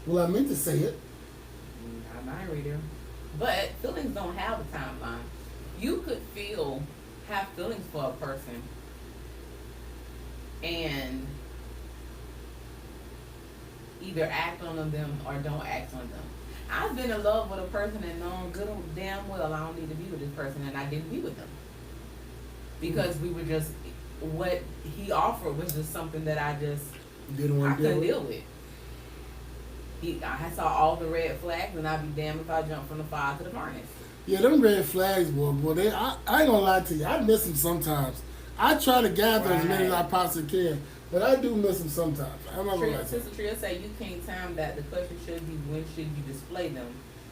Speaker 1: Well, I meant to say it.
Speaker 2: I'm not reader. But feelings don't have a timeline. You could have feelings for a person and either act on them or don't act on them. I've been in love with a person and known good and damn well I don't need to be with this person, and I didn't be with them. Because we were just, what he offered was just something that I
Speaker 1: Didn't want to deal
Speaker 2: couldn't
Speaker 1: with
Speaker 2: deal with. I saw all the red flags, and I'd be damned if I jumped from the fire to the furnace.
Speaker 1: Yeah, them red flags, boy, I ain't gonna lie to you. I miss them sometimes. I try to gather as many as I possibly can, but I do miss them sometimes. I'm not gonna lie to you.
Speaker 2: Sister Tria say you can't time that. The question should be when should you display them.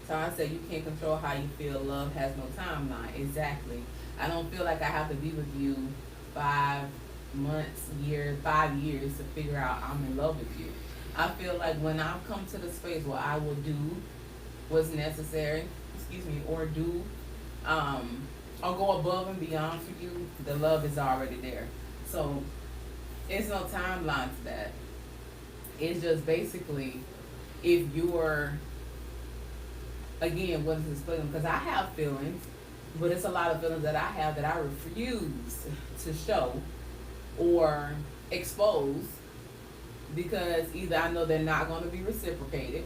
Speaker 2: So I say you can't control how you feel. Love has no timeline. Exactly. I don't feel like I have to be with you 5 months, 5 years to figure out I'm in love with you. I feel like when I come to the space where I will do what's necessary, or do or go above and beyond for you, the love is already there. So it's no timeline to that. It's just basically if you're, again, what is this feeling? Because I have feelings, but it's a lot of feelings that I have that I refuse to show or expose because either I know they're not going to be reciprocated.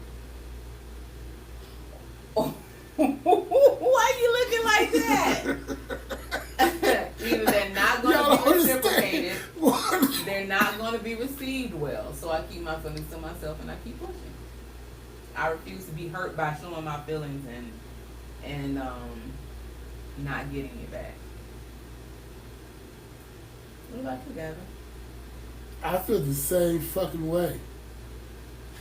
Speaker 2: Why you looking like that? Either they're not going to be reciprocated, they're not going to be received well. So I keep my feelings to myself and I keep pushing. I refuse to be hurt by showing my feelings and not getting it back. What about you, Gavin?
Speaker 1: I feel the same fucking way.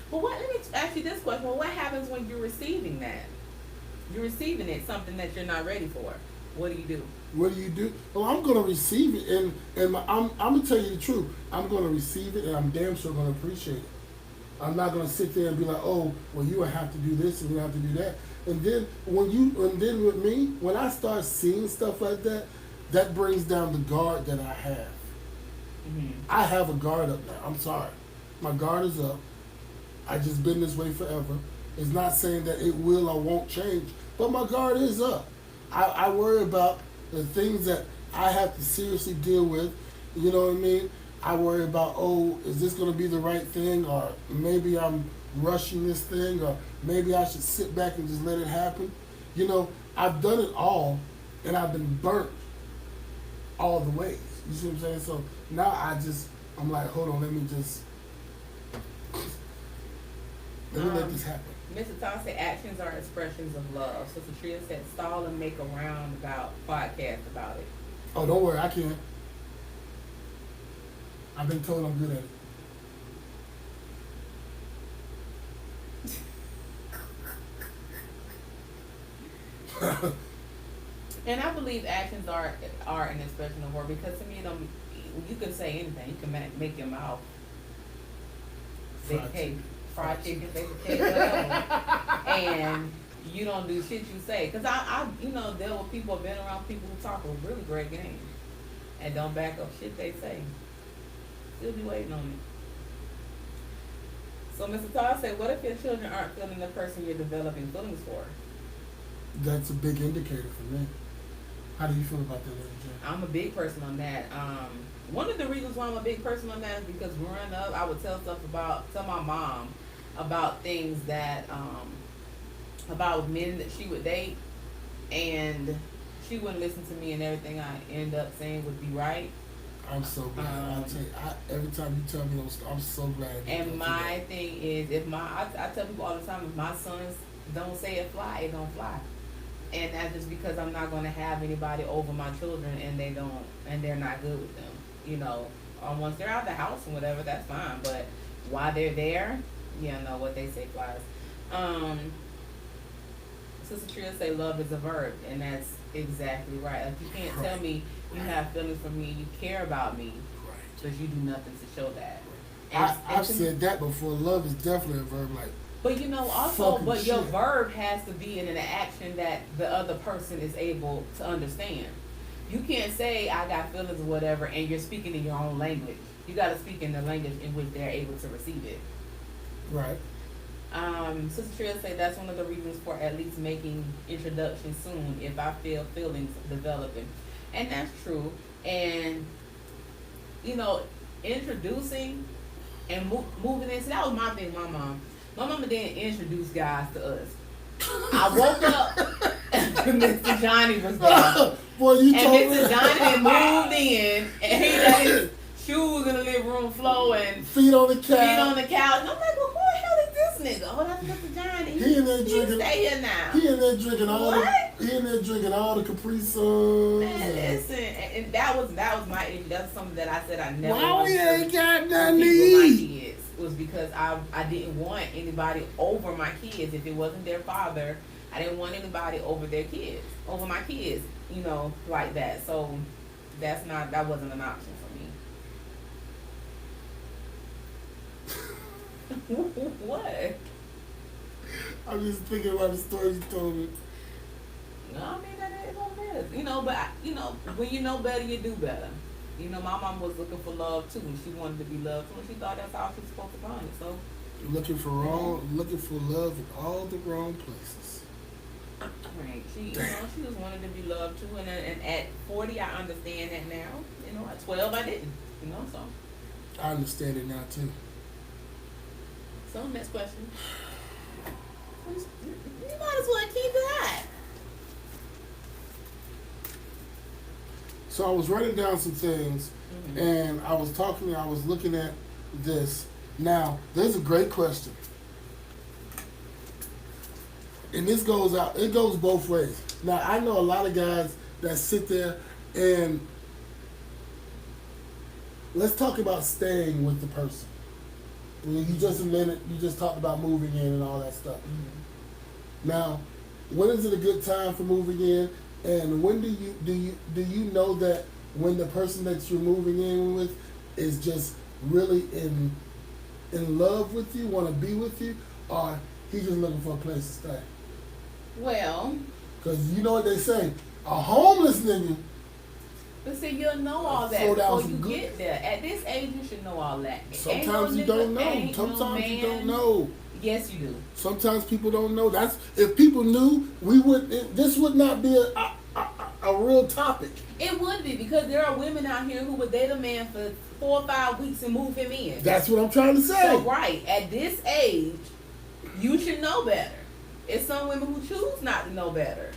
Speaker 2: Well, let me ask you this question. Well, what happens when you're receiving that? You're receiving it, something that you're not ready for. What do you do?
Speaker 1: What do you do? Well, I'm gonna receive it, and I'm gonna tell you the truth. I'm gonna receive it, and I'm damn sure gonna appreciate it. I'm not gonna sit there and be like, oh, well, you have to do this and you have to do that. And then with me, when I start seeing stuff like that, that brings down the guard that I have.
Speaker 2: Mm-hmm.
Speaker 1: I have a guard up now. I'm sorry, my guard is up. I just been this way forever. It's not saying that it will or won't change, but my guard is up. I worry about the things that I have to seriously deal with. You know what I mean? I worry about, oh, is this going to be the right thing? Or maybe I'm rushing this thing, or maybe I should sit back and just let it happen. You know, I've done it all, and I've been burnt all the ways. You see what I'm saying? So now I'm like, hold on, let me let this happen.
Speaker 2: Mr. Todd said actions are expressions of love. Sister Tria said stall and make a roundabout podcast about it.
Speaker 1: Oh, don't worry, I can. I've been told I'm good at it.
Speaker 2: And I believe actions are an expression of word because to me, you can say anything. You can make your mouth bake cake, fried chicken, bake a cake, whatever, and you don't do shit you say. Because I deal with people, been around people who talk a really great game and don't back up shit they say. Still be waiting on me. So Mr. Todd said, what if your children aren't feeling the person you're developing feelings for?
Speaker 1: That's a big indicator for me. How do you feel about that, Lady J?
Speaker 2: I'm a big person on that. One of the reasons why I'm a big person on that is because growing up, I would tell my mom about things that, about men that she would date, and she wouldn't listen to me, and everything I end up saying would be right.
Speaker 1: I'm so glad. I'll tell you, every time you tell me those, I'm so glad.
Speaker 2: And my thing is, I tell people all the time, if my sons don't say it fly, it don't fly. And that's just because I'm not going to have anybody over my children, and they're not good with them. You know, once they're out of the house and whatever, that's fine. But while they're there, no, what they say flies. Sister Tria say love is a verb, and that's exactly right. Like, you can't tell me you have feelings for me, you care about me, because you do nothing to show that.
Speaker 1: I've said that before. Love is definitely a verb, like.
Speaker 2: But also,
Speaker 1: Fucking
Speaker 2: your
Speaker 1: shit.
Speaker 2: verb has to be in an action that the other person is able to understand. You can't say I got feelings or whatever, and you're speaking in your own language. You got to speak in the language in which they're able to receive it.
Speaker 1: Right.
Speaker 2: Sister Tria say that's one of the reasons for at least making introductions soon if I feel feelings developing, and that's true. And introducing and moving in. So that was my thing. My mama didn't introduce guys to us. I woke up, Mr. Johnny was there.
Speaker 1: Boy, you
Speaker 2: and
Speaker 1: told
Speaker 2: Mr.
Speaker 1: me.
Speaker 2: Johnny had moved in, and he had his shoes in the living room floor and
Speaker 1: Feet on the couch.
Speaker 2: feet on the couch. And I'm like, well, who the hell is this nigga? Oh, that's Mr. Johnny.
Speaker 1: He in there
Speaker 2: You
Speaker 1: drinking.
Speaker 2: stay here now.
Speaker 1: He in there drinking all
Speaker 2: What?
Speaker 1: the. He in there drinking all the Capri Suns.
Speaker 2: Man, listen, and that was my issue. That's something that I said I never.
Speaker 1: Why
Speaker 2: wanted
Speaker 1: we
Speaker 2: to
Speaker 1: ain't got
Speaker 2: do
Speaker 1: nothing to
Speaker 2: with my
Speaker 1: eat?
Speaker 2: kids was because I didn't want anybody over my kids. If it wasn't their father, I didn't want anybody over my kids, like that. So that wasn't an option for me. What?
Speaker 1: I'm just thinking about the story you told me.
Speaker 2: No, I mean, that is over there. Yes, but when you know better, you do better. My mom was looking for love too, and she wanted to be loved too, and she thought that's how she was supposed to find it. So,
Speaker 1: looking for love in all the wrong places.
Speaker 2: right, she was wanting to be loved too, and at 40, I understand that now. At 12, I didn't. So.
Speaker 1: I understand it now too.
Speaker 2: So next question. You might as well keep that.
Speaker 1: So I was writing down some things, and I was looking at this. Now, there's a great question. And it goes both ways. Now, I know a lot of guys that sit there and let's talk about staying with the person. You just talked about moving in and all that stuff. Now, when is it a good time for moving in? And when do you know that when the person that you're moving in with is just really in love with you, want to be with you, or he's just looking for a place to stay?
Speaker 2: Well,
Speaker 1: because you know what they say, a homeless nigga.
Speaker 2: But see, you'll know all that before you get there. At this age, you should know all that.
Speaker 1: Sometimes you don't know. Sometimes you don't know.
Speaker 2: Yes, you do.
Speaker 1: Sometimes people don't know. If people knew, this would not be a real topic.
Speaker 2: It would be, because there are women out here who would date a man for 4 or 5 weeks and move him in.
Speaker 1: That's what I'm trying to say.
Speaker 2: So right, at this age, you should know better. It's some women who choose not to know better.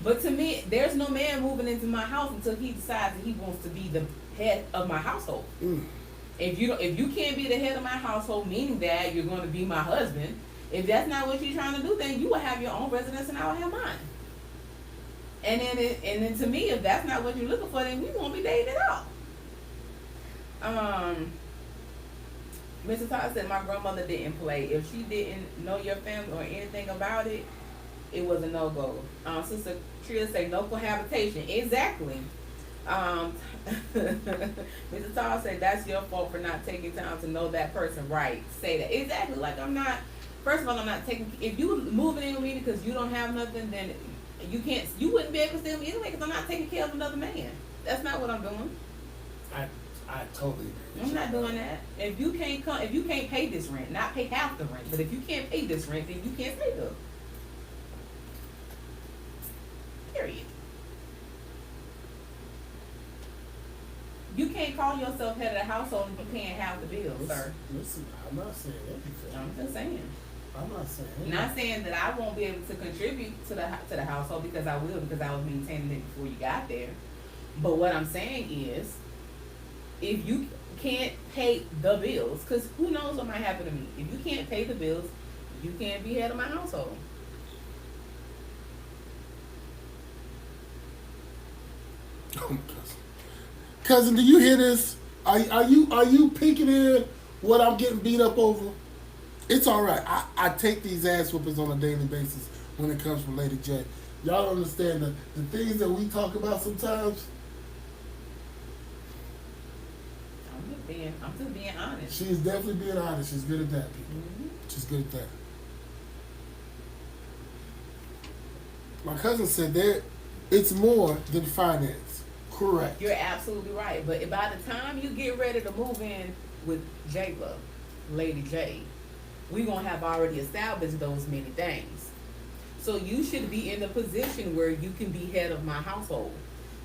Speaker 2: But to me, there's no man moving into my house until he decides that he wants to be the head of my household. If you can't be the head of my household, meaning that you're going to be my husband, if that's not what you're trying to do, then you will have your own residence and I will have mine. And then to me, if that's not what you're looking for, then we won't be dating at all. Mr. Todd said my grandmother didn't play. If she didn't know your family or anything about it, it was a no-go. Sister Tria said no cohabitation. Exactly. Mr. Todd said that's your fault for not taking time to know that person. Right. Say that. Exactly. Like, first of all, I'm not taking, if you moving in with me because you don't have nothing, then you wouldn't be able to stay with me anyway, because I'm not taking care of another man. That's not what I'm doing.
Speaker 1: I totally agree.
Speaker 2: I'm not doing that. If you can't pay this rent, not pay half the rent, but if you can't pay this rent, then you can't stay there. Period. You can't call yourself head of the household if you're paying half the bills, sir.
Speaker 1: Listen, I'm not saying anything.
Speaker 2: I'm just saying.
Speaker 1: I'm not saying anything.
Speaker 2: Not saying that I won't be able to contribute to the household, because I will, because I was maintaining it before you got there. But what I'm saying is, if you can't pay the bills, because who knows what might happen to me. If you can't pay the bills, you can't be head of my household.
Speaker 1: Cousin, do you hear this? Are you peeking in what I'm getting beat up over? It's all right. I take these ass whoopers on a daily basis when it comes from Lady J. Y'all don't understand the things that we talk about sometimes.
Speaker 2: I'm just being honest.
Speaker 1: She's definitely being honest. She's good at that, people. She's good at that. My cousin said that it's more than finance. Correct.
Speaker 2: You're absolutely right. But by the time you get ready to move in with J-Lo, Lady J, we're going to have already established those many things. So you should be in a position where you can be head of my household,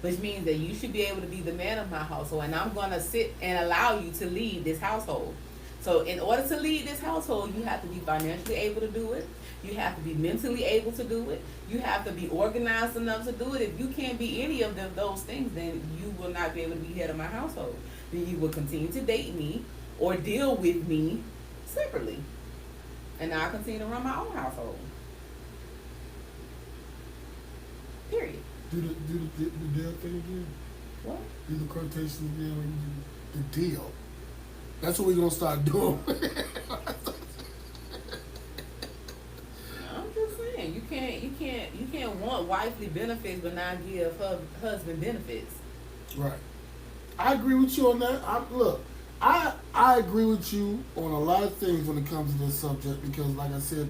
Speaker 2: which means that you should be able to be the man of my household, and I'm going to sit and allow you to lead this household. So in order to lead this household, you have to be financially able to do it. You have to be mentally able to do it. You have to be organized enough to do it. If you can't be any of those things, then you will not be able to be head of my household. Then you will continue to date me or deal with me separately. And I'll continue to run my own household. Period.
Speaker 1: Do the deal thing again.
Speaker 2: What?
Speaker 1: Do the quotation again when you do the deal. That's what we're gonna start doing.
Speaker 2: I'm just saying, you can't want wifely benefits but not give her husband benefits.
Speaker 1: Right. I agree with you on that. I agree with you on a lot of things when it comes to this subject, because like I said,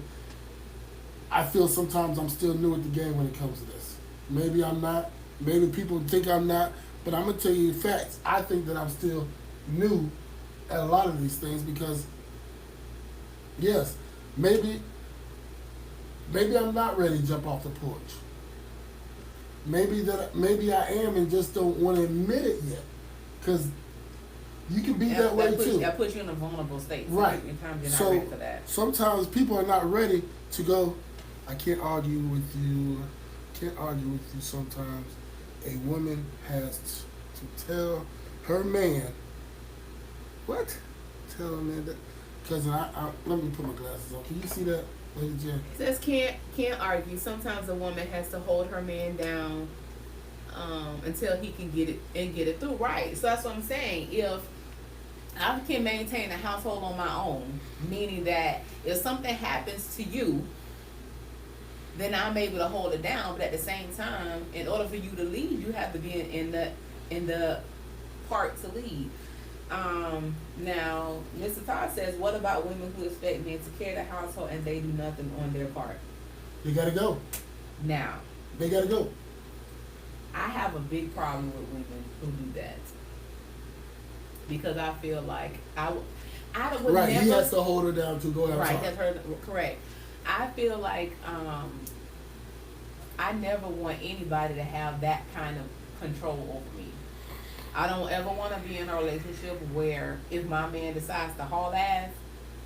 Speaker 1: I feel sometimes I'm still new at the game when it comes to this. Maybe I'm not, Maybe people think I'm not, but I'm gonna tell you the facts. I think that I'm still new at a lot of these things because, yes, maybe maybe I'm not ready to jump off the porch. Maybe I am and just don't want to admit it yet, because you can be that way too.
Speaker 2: That puts you in a vulnerable state. So
Speaker 1: Right.
Speaker 2: sometimes you're not
Speaker 1: So
Speaker 2: ready for that.
Speaker 1: sometimes people are not ready to go. I can't argue with you. Can't argue with you. Sometimes a woman has to tell her man what? Tell a man that. Cousin, I let me put my glasses on. Can you see that, Lady J?
Speaker 3: It says can't argue. Sometimes a woman has to hold her man down until he can get it through. Right. So that's what I'm saying. If I can maintain a household on my own, meaning that if something happens to you, then I'm able to hold it down. But at the same time, in order for you to lead, you have to be in the part to lead. Now, Mr. Todd says, what about women who expect men to carry the household and they do nothing on their part?
Speaker 1: They gotta go.
Speaker 2: Now,
Speaker 1: They gotta go.
Speaker 2: I have a big problem with women who do that because I feel like I would
Speaker 1: Right.
Speaker 2: never.
Speaker 1: He has to hold her down to go outside.
Speaker 2: Right, that's her correct. I feel like I never want anybody to have that kind of control over me. I don't ever want to be in a relationship where if my man decides to haul ass,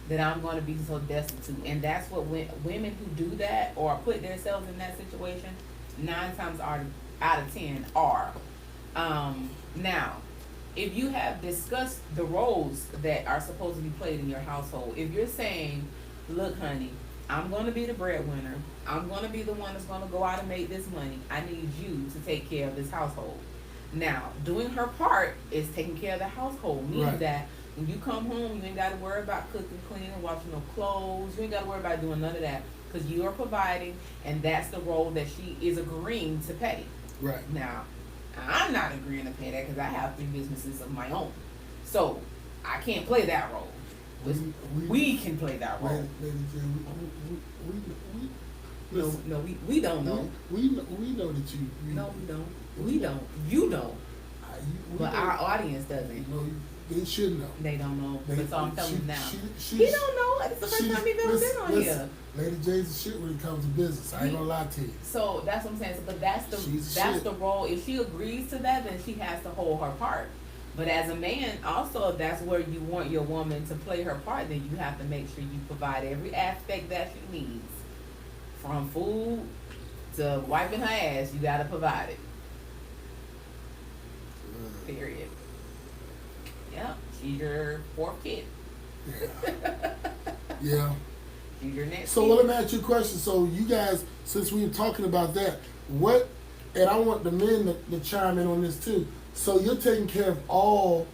Speaker 2: that I'm going to be so destitute. And that's what women who do that or put themselves in that situation, 9 times out of 10 are. Now, if you have discussed the roles that are supposed to be played in your household, if you're saying, look, honey, I'm going to be the breadwinner. I'm going to be the one that's going to go out and make this money. I need you to take care of this household. Now, doing her part is taking care of the household, meaning
Speaker 1: Right.
Speaker 2: that when you come home, you ain't got to worry about cooking, cleaning, washing no clothes. You ain't got to worry about doing none of that because you are providing, and that's the role that she is agreeing to pay.
Speaker 1: Right.
Speaker 2: Now, I'm not agreeing to pay that because I have 3 businesses of my own. So, I can't play that role. We can play that role.
Speaker 1: Lady J, we
Speaker 2: No, we don't know.
Speaker 1: We know that you.
Speaker 2: No, we don't. We don't. You don't. But our audience doesn't.
Speaker 1: No, they should know.
Speaker 2: They don't know.
Speaker 1: They-
Speaker 2: That's all I'm telling them now.
Speaker 1: She,
Speaker 2: He don't know. It's the first time he's ever been on here.
Speaker 1: Lady J's the shit when it comes to business. I ain't gonna lie to you.
Speaker 2: So that's what I'm saying. But that's
Speaker 1: She's
Speaker 2: the role. If she agrees to that, then she has to hold her part. But as a man, also, if that's where you want your woman to play her part, then you have to make sure you provide every aspect that she needs. From food to wiping her ass, you gotta provide it. Period. Yep. She's your 4th kid.
Speaker 1: Yeah.
Speaker 2: She's your next
Speaker 1: So
Speaker 2: kid.
Speaker 1: well, let me ask you a question. So you guys, since we were talking about that, what? And I want the men to chime in on this too. So you're taking care of all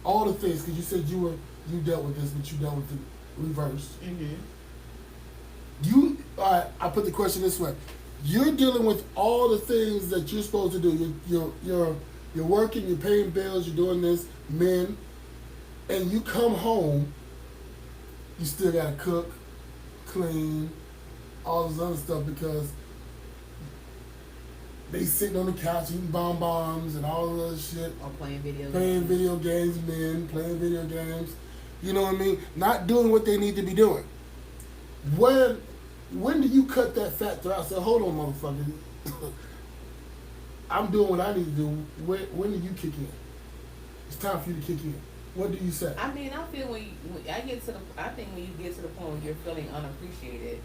Speaker 1: the things because you said you dealt with this, but you dealt with the reverse.
Speaker 2: Mm-hmm.
Speaker 1: I put the question this way: you're dealing with all the things that you're supposed to do. You're working, you're paying bills, you're doing this, men, and you come home. You still gotta cook, clean, all this other stuff because they sitting on the couch eating bonbons and all this other shit.
Speaker 2: Or playing video
Speaker 1: Playing
Speaker 2: games.
Speaker 1: video games, men playing video games. You know what I mean? Not doing what they need to be doing. When do you cut that factor out? Say, hold on, motherfucker. I'm doing what I need to do. When do you kick in? It's time for you to kick in. What do you say?
Speaker 2: I mean, I feel when you get to the point where you're feeling unappreciated,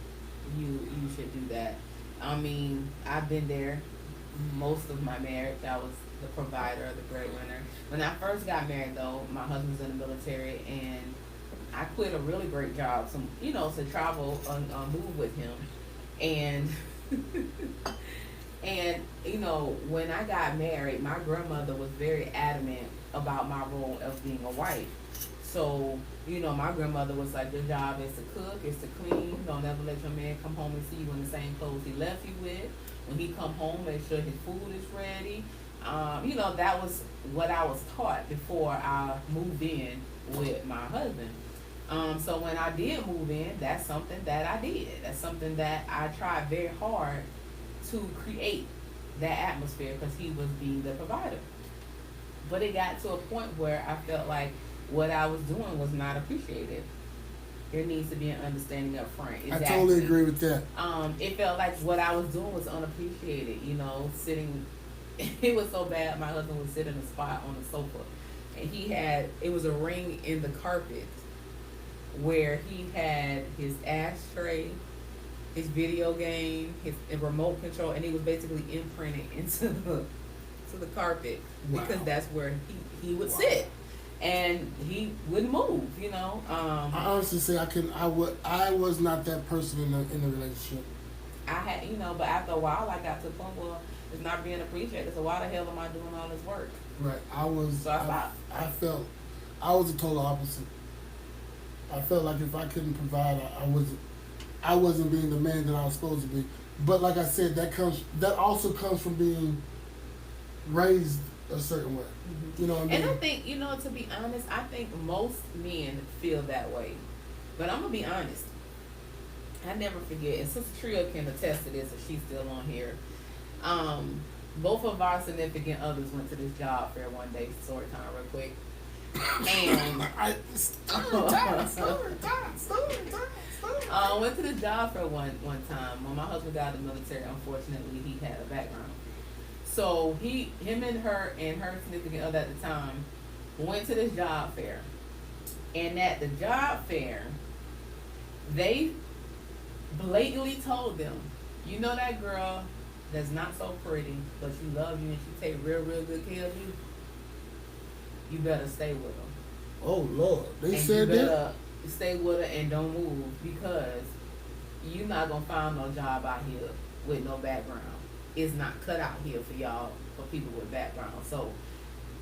Speaker 2: you should do that. I mean, I've been there most of my marriage. I was the provider, the breadwinner. When I first got married, though, my husband was in the military, and I quit a really great job, to travel and move with him, and and when I got married, my grandmother was very adamant about my role of being a wife. So, my grandmother was like, your job is to cook, is to clean. Don't ever let your man come home and see you in the same clothes he left you with. When he come home, make sure his food is ready. That was what I was taught before I moved in with my husband. So when I did move in, that's something that I did. That's something that I tried very hard to create that atmosphere because he was being the provider. But it got to a point where I felt like what I was doing was not appreciated. There needs to be an understanding up front.
Speaker 1: I totally agree with that.
Speaker 2: It felt like what I was doing was unappreciated. You know, sitting. It was so bad. My husband would sit in a spot on the sofa, and it was a ring in the carpet where he had his ashtray, his video game, his remote control, and he was basically imprinted into the carpet because
Speaker 1: Wow.
Speaker 2: that's where he would sit. And he wouldn't move, you know.
Speaker 1: I honestly say I was not that person in the relationship.
Speaker 2: I had, you know, but after a while, I got to the point where it's not being appreciated. So why the hell am I doing all this work?
Speaker 1: Right.
Speaker 2: So I stopped.
Speaker 1: I felt I was the total opposite. I felt like if I couldn't provide, I wasn't being the man that I was supposed to be. But like I said, that also comes from being raised a certain way. You know what I mean?
Speaker 2: And I think, you know, to be honest, I think most men feel that way. But I'm going to be honest. I never forget, and Sister Tria can attest to this if she's still on here. Both of our significant others went to this job fair one day, story time real quick. And went to the job fair one time. When my husband got out of the military, unfortunately, he had a background. So him and her significant other at the time went to this job fair. And at the job fair, they blatantly told them, you know that girl that's not so pretty, but she love you and she take real, real good care of you, you better stay with her.
Speaker 1: Oh Lord, they
Speaker 2: And
Speaker 1: said
Speaker 2: you
Speaker 1: that.
Speaker 2: better stay with her and don't move because you're not gonna find no job out here with no background. It's not cut out here for y'all, for people with background. So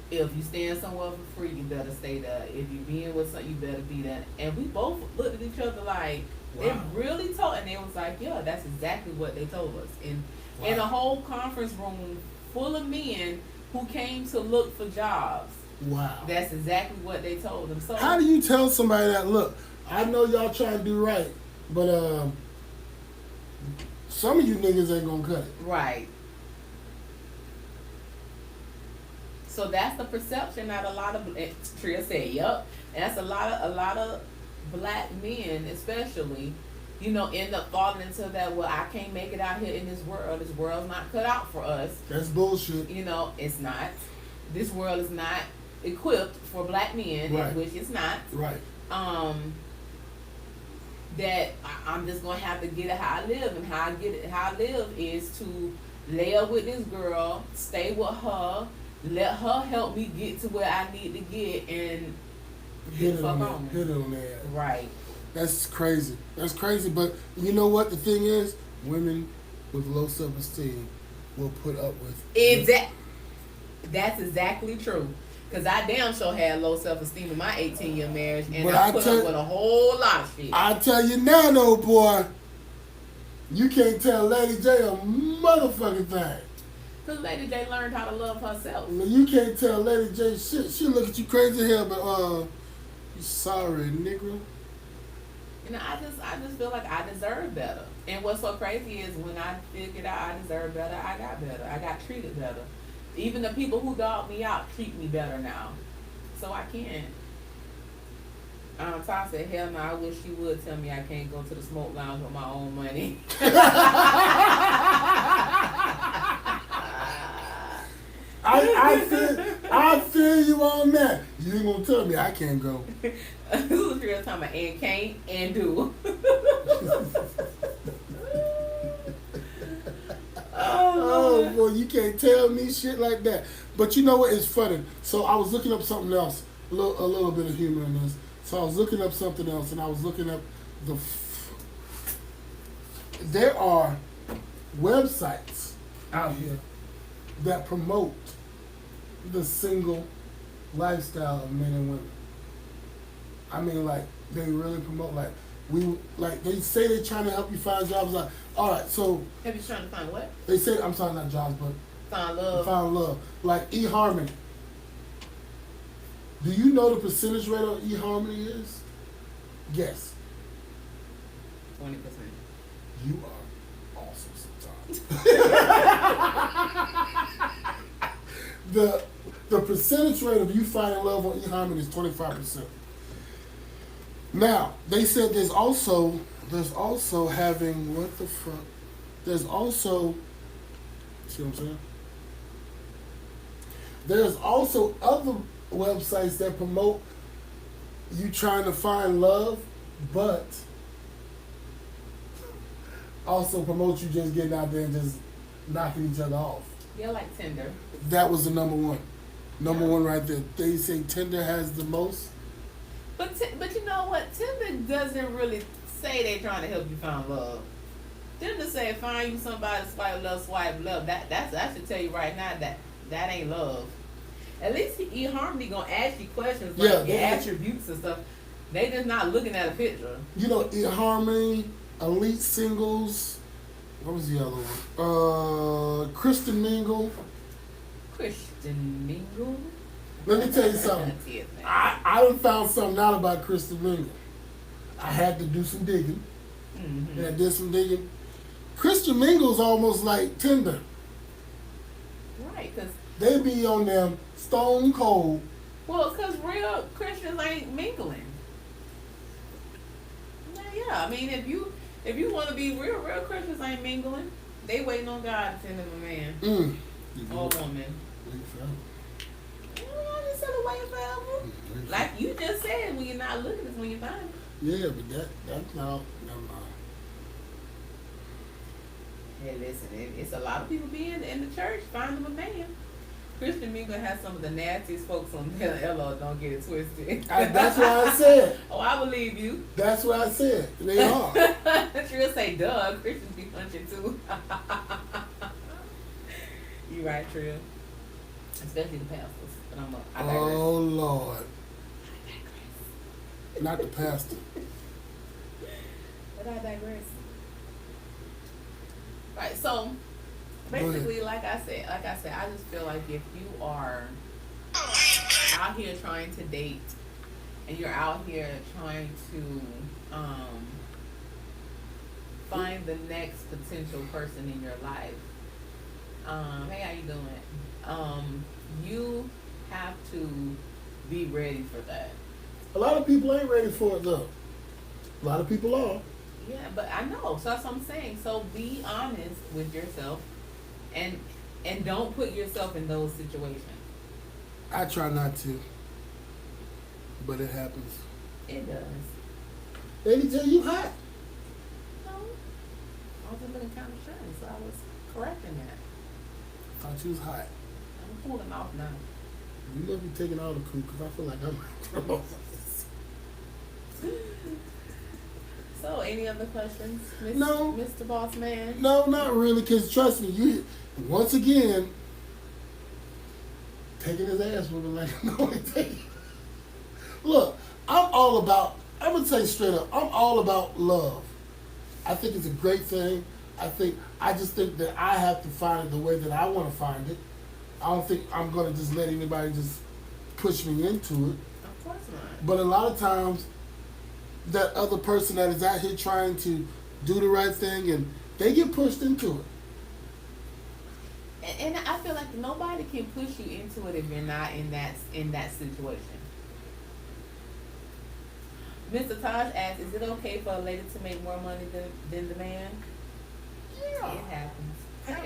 Speaker 2: if you stand somewhere for free, you better stay there. If you being with something, you better be there. And we both looked at each other like,
Speaker 1: Wow.
Speaker 2: they really told, and they was like, yeah, that's exactly what they told us. And in a
Speaker 1: Wow.
Speaker 2: whole conference room full of men who came to look for jobs,
Speaker 1: Wow.
Speaker 2: that's exactly what they told them. So
Speaker 1: How do you tell somebody that? Look, I know y'all trying to do right, but some of you niggas ain't gonna cut it.
Speaker 2: right. So that's the perception that a lot of Tria said, yep. And that's a lot of black men especially, you know, end up falling into that, well, I can't make it out here in this world. This world's not cut out for us.
Speaker 1: That's bullshit.
Speaker 2: You know, it's not. This world is not equipped for black men,
Speaker 1: Right.
Speaker 2: which it's not.
Speaker 1: Right.
Speaker 2: That I'm just gonna have to get it how I live, and how I live is to lay up with this girl, stay with her, let her help me get to where I need to get, and
Speaker 1: Hit it
Speaker 2: fuck
Speaker 1: on
Speaker 2: on.
Speaker 1: that. Hit it on that.
Speaker 2: Right.
Speaker 1: That's crazy. That's crazy. But you know what? The thing is, women with low self-esteem will put up with.
Speaker 2: That's exactly true. Cause I damn sure had low self-esteem in my 18-year marriage, and
Speaker 1: But
Speaker 2: I
Speaker 1: I
Speaker 2: put
Speaker 1: tell-
Speaker 2: up with a whole lot of shit.
Speaker 1: I tell you now, though, boy, you can't tell Lady J a motherfucking thing.
Speaker 2: Cause Lady J learned how to love herself.
Speaker 1: You can't tell Lady J shit. She look at you crazy here, but you sorry, nigga.
Speaker 2: You know, I just feel like I deserve better. And what's so crazy is when I figured out I deserve better, I got better. I got treated better. Even the people who dogged me out treat me better now. So I can't. Ty said, hell no, I wish you would tell me I can't go to the smoke lounge with my own money.
Speaker 1: I feel you on that. You ain't gonna tell me I can't go.
Speaker 2: This was real time of and can't and do.
Speaker 1: Oh boy, you can't tell me shit like that. But you know what? It's funny. So I was looking up something else, a little bit of humor in this. So I was looking up something else, and I was looking up there are websites out here that promote the single lifestyle of men and women. I mean, like, they really promote, they say they're trying to help you find jobs. Like, all right, so
Speaker 2: Have you trying to find what?
Speaker 1: they say, I'm sorry, not jobs, but
Speaker 2: Find love.
Speaker 1: find love. Like eHarmony. Do you know the percentage rate on eHarmony is? Guess.
Speaker 2: 20%.
Speaker 1: You are awesome sometimes. The percentage rate of you finding love on eHarmony is 25%. Now, they said there's also having, what the fuck? There's also, see what I'm saying? There's also other websites that promote you trying to find love, but also promote you just getting out there and just knocking each other off.
Speaker 2: Yeah, like Tinder.
Speaker 1: That was the number one. Number one right there. They say Tinder has the most.
Speaker 2: But you know what? Tinder doesn't really say they're trying to help you find love. Tinder say find you somebody, swipe love. That's I should tell you right now that ain't love. At least eHarmony gonna ask you questions like your attributes and stuff. They just not looking at a picture.
Speaker 1: You know, eHarmony, Elite Singles. What was the other one? Christian Mingle.
Speaker 2: Christian Mingle.
Speaker 1: Let me tell you something. I done found something out about Christian Mingle. I had to do some digging.
Speaker 2: Mm-hmm.
Speaker 1: And I did some digging. Christian Mingle's almost like Tinder.
Speaker 2: Right, because
Speaker 1: They be on them stone cold.
Speaker 2: well, because real Christians ain't mingling. Yeah, I mean, if you want to be real Christians ain't mingling. They waiting on God to send them a man or a woman. I just said waiting forever. Like you just said, when you're not looking is when you find it.
Speaker 1: Yeah, but that's not, never mind.
Speaker 2: Hey, listen, it's a lot of people being in the church finding a man. Christian Mingle has some of the nastiest folks on there. Hello, don't get it twisted.
Speaker 1: That's what I said.
Speaker 2: Oh, I believe you.
Speaker 1: That's what I said. They are.
Speaker 2: Trill say, duh, Christians be punching too. You right, Trill. Especially the pastors. But I digress.
Speaker 1: Oh, Lord. Not the pastor.
Speaker 2: But I digress. Right, so basically, like I said, I just feel like if you are out here trying to date and you're out here trying to find the next potential person in your life, hey, how you doing? You have to be ready for that.
Speaker 1: A lot of people ain't ready for it, though. A lot of people are.
Speaker 2: Yeah, but I know. So that's what I'm saying. So be honest with yourself and don't put yourself in those situations.
Speaker 1: I try not to. But it happens.
Speaker 2: It does.
Speaker 1: They tell you hot.
Speaker 2: No. I was just looking kind of shiny, so I was correcting that.
Speaker 1: Thought you was hot.
Speaker 2: I'm cooling off now.
Speaker 1: You must be taking all the cool because I feel like I'm.
Speaker 2: So, any other questions,
Speaker 1: No.
Speaker 2: Mr. Boss Man?
Speaker 1: No, not really, because trust me, you, once again, taking his ass with like, no, look, I'm going to tell you straight up, I'm all about love. I think it's a great thing. I just think that I have to find it the way that I want to find it. I don't think I'm going to just let anybody just push me into it.
Speaker 2: Of course not.
Speaker 1: But a lot of times, that other person that is out here trying to do the right thing, and they get pushed into it.
Speaker 2: And I feel like nobody can push you into it if you're not in that situation. Mr. Taj asks, is it okay for a lady to make more money than the man?
Speaker 1: Yeah.
Speaker 2: It happens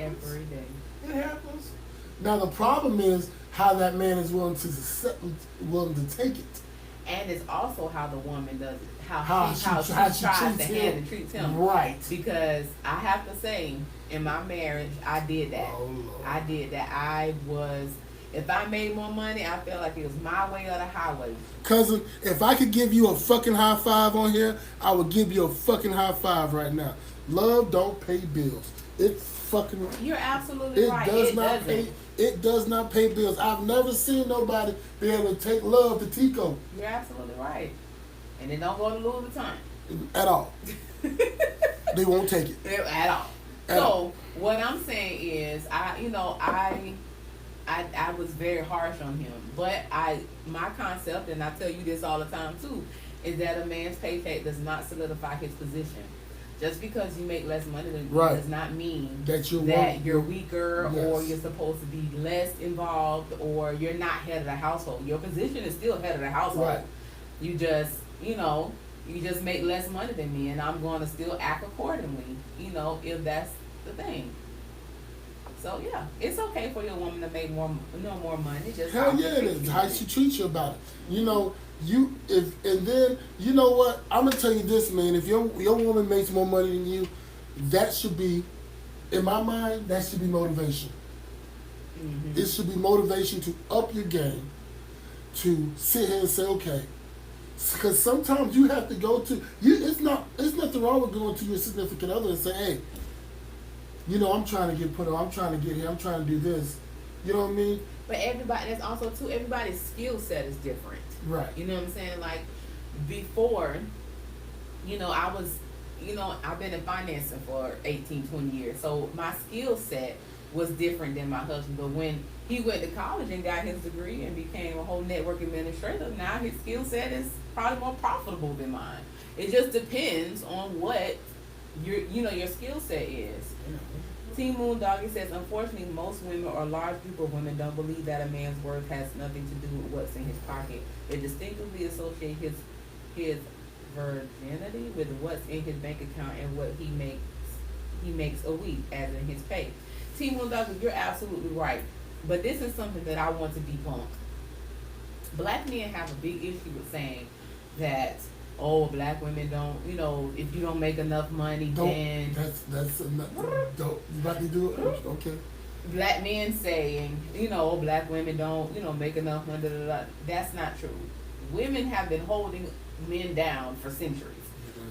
Speaker 2: every day.
Speaker 1: It happens. Now the problem is how that man is willing to take it.
Speaker 2: And it's also how the woman does it.
Speaker 1: How
Speaker 2: she
Speaker 1: she
Speaker 2: tries to
Speaker 1: treats
Speaker 2: handle
Speaker 1: him.
Speaker 2: treats him.
Speaker 1: Right.
Speaker 2: Because I have to say, in my marriage, I did that.
Speaker 1: Oh, Lord.
Speaker 2: I did that. If I made more money, I felt like it was my way or the highway.
Speaker 1: Cousin, if I could give you a fucking high five on here, I would give you a fucking high five right now. Love don't pay bills. It fucking.
Speaker 2: You're absolutely right.
Speaker 1: It does not pay bills. I've never seen nobody be able to take love to Tico
Speaker 2: You're absolutely right. And it don't go to Louis Vuitton.
Speaker 1: at all. They won't take it.
Speaker 2: At all.
Speaker 1: At all.
Speaker 2: What I'm saying is, I was very harsh on him, but my concept, and I tell you this all the time too, is that a man's paycheck does not solidify his position. Just because you make less money than
Speaker 1: Right.
Speaker 2: does not mean
Speaker 1: That
Speaker 2: you're weaker or
Speaker 1: Yes.
Speaker 2: you're supposed to be less involved or you're not head of the household. Your position is still head of the household.
Speaker 1: Right.
Speaker 2: You just, you just make less money than me and I'm going to still act accordingly, if that's the thing. So yeah, it's okay for your woman to make more money. Just
Speaker 1: Hell
Speaker 2: how
Speaker 1: yeah,
Speaker 2: she
Speaker 1: it
Speaker 2: treats
Speaker 1: is.
Speaker 2: you.
Speaker 1: How she treats you about it. And then you know what? I'm gonna tell you this, man. If your woman makes more money than you, that should be, in my mind, that should be motivation.
Speaker 2: Mhm.
Speaker 1: It should be motivation to up your game, to sit here and say, okay. Because sometimes you have to go to you. It's nothing wrong with going to your significant other and say, hey, I'm trying to get put on. I'm trying to get here. I'm trying to do this. You know what I mean?
Speaker 3: But that's also too, everybody's skill set is different.
Speaker 1: Right.
Speaker 3: You know what I'm saying? Like before, I was, I've been in financing for 18, 20 years. So my skill set was different than my husband. But when he went to college and got his degree and became a whole network administrator, now his skill set is probably more profitable than mine. It just depends on what your skill set is. Team Moon Doggy says, unfortunately, most women or a large group of women don't believe that a man's worth has nothing to do with what's in his pocket. They distinctively associate his virginity with what's in his bank account and what he makes a week, as in his pay. Team Moon Doggy, you're absolutely right. But this is something that I want to debunk. Black men have a big issue with saying that, black women don't, if you don't make enough money, then
Speaker 1: That's enough. Don't you about to do it? Okay.
Speaker 2: black men saying, black women don't, make enough money. That's not true. Women have been holding men down for centuries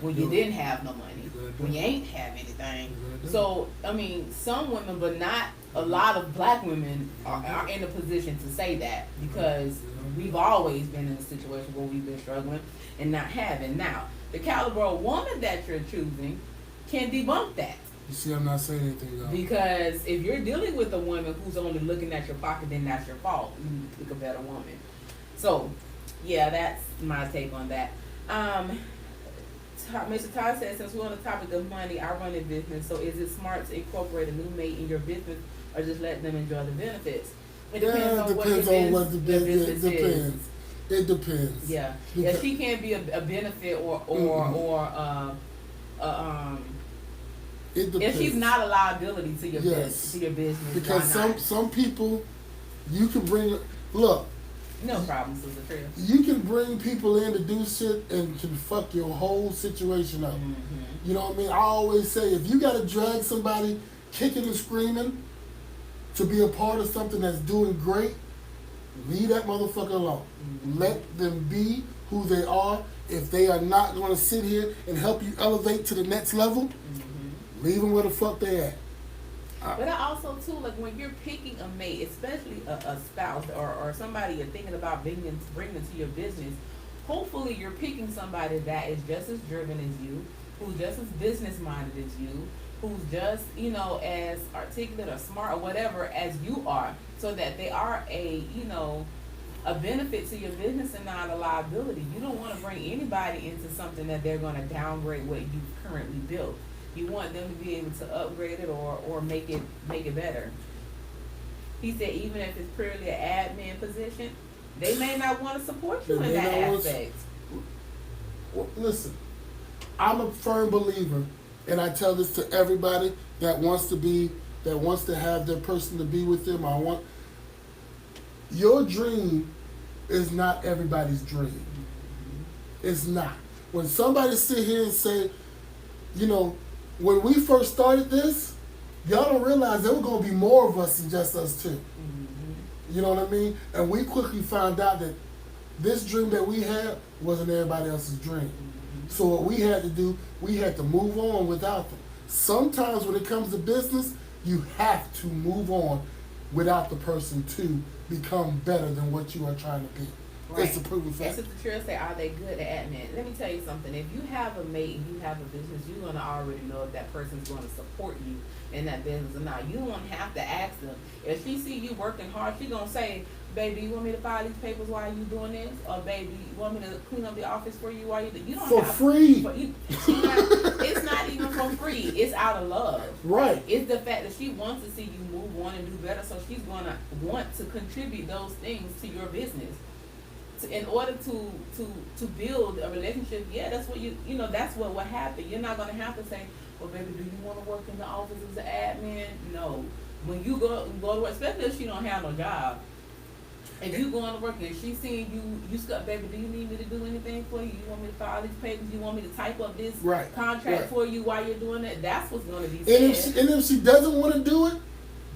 Speaker 2: when you didn't have no money, when you ain't have anything. So, some women, but not a lot of black women are in a position to say that because we've always been in a situation where we've been struggling and not having. Now, the caliber of woman that you're choosing can debunk that.
Speaker 1: You see, I'm not saying anything, though.
Speaker 2: Because if you're dealing with a woman who's only looking at your pocket, then that's your fault. You need to pick a better woman. So, yeah, that's my take on that. Mr. Todd says, since we're on the topic of money, I run a business, so is it smart to incorporate a new mate in your business or just let them enjoy the benefits? It depends on what the business is.
Speaker 1: It depends.
Speaker 2: Yeah.
Speaker 1: Because
Speaker 2: She can't be a benefit or
Speaker 1: it depends.
Speaker 2: if she's not a liability to your
Speaker 1: Yes.
Speaker 2: business.
Speaker 1: Because
Speaker 2: why not?
Speaker 1: some people, you can bring, look,
Speaker 2: No problem, Sister Trill.
Speaker 1: you can bring people in to do shit and can fuck your whole situation up.
Speaker 2: Mm-hmm.
Speaker 1: You know what I mean? I always say, if you got to drag somebody kicking and screaming to be a part of something that's doing great, leave that motherfucker alone.
Speaker 2: Mm-hmm.
Speaker 1: Let them be who they are. If they are not going to sit here and help you elevate to the next level,
Speaker 2: Mm-hmm.
Speaker 1: leave them where the fuck they at.
Speaker 2: But I also too, like when you're picking a mate, especially a spouse or somebody you're thinking about bringing into your business, hopefully you're picking somebody that is just as driven as you, who's just as business minded as you, who's just, as articulate or smart or whatever as you are, so that they are a benefit to your business and not a liability. You don't want to bring anybody into something that they're going to downgrade what you've currently built. You want them to be able to upgrade it or make it better. He said even if it's purely an admin position, they may not want to support you in that aspect.
Speaker 1: Well, listen, I'm a firm believer, and I tell this to everybody that wants to have their person to be with them. Your dream is not everybody's dream. It's not. When somebody sit here and say, when we first started this, y'all don't realize there were going to be more of us than just us two.
Speaker 2: Mm-hmm.
Speaker 1: You know what I mean? And we quickly found out that this dream that we had wasn't everybody else's dream.
Speaker 2: Mm-hmm.
Speaker 1: So what we had to do, we had to move on without them. Sometimes when it comes to business, you have to move on without the person to become better than what you are trying to be.
Speaker 2: Right.
Speaker 1: It's a proven fact.
Speaker 2: And Sister Trill say, are they good at admin? Let me tell you something. If you have a mate and you have a business, you're going to already know if that person's going to support you in that business or not. You don't have to ask them. If she see you working hard, she's going to say, baby, you want me to file these papers while you doing this? Or baby, you want me to clean up the office for you while you do? You don't
Speaker 1: For
Speaker 2: have
Speaker 1: free.
Speaker 2: It's it's not even for free. It's out of love.
Speaker 1: Right.
Speaker 2: It's the fact that she wants to see you move on and do better, so she's gonna want to contribute those things to your business. In order to build a relationship, yeah, that's what you know. That's what will happen. You're not gonna have to say, "Well, baby, do you want to work in the office as an admin?" No. When you go to work, especially if she don't have no job. If you going to work and she's seeing you stuck, baby, do you need me to do anything for you? You want me to file these papers? You want me to type up this contract for you while you're doing that? That's what's going to be said.
Speaker 1: And if she doesn't want to do it,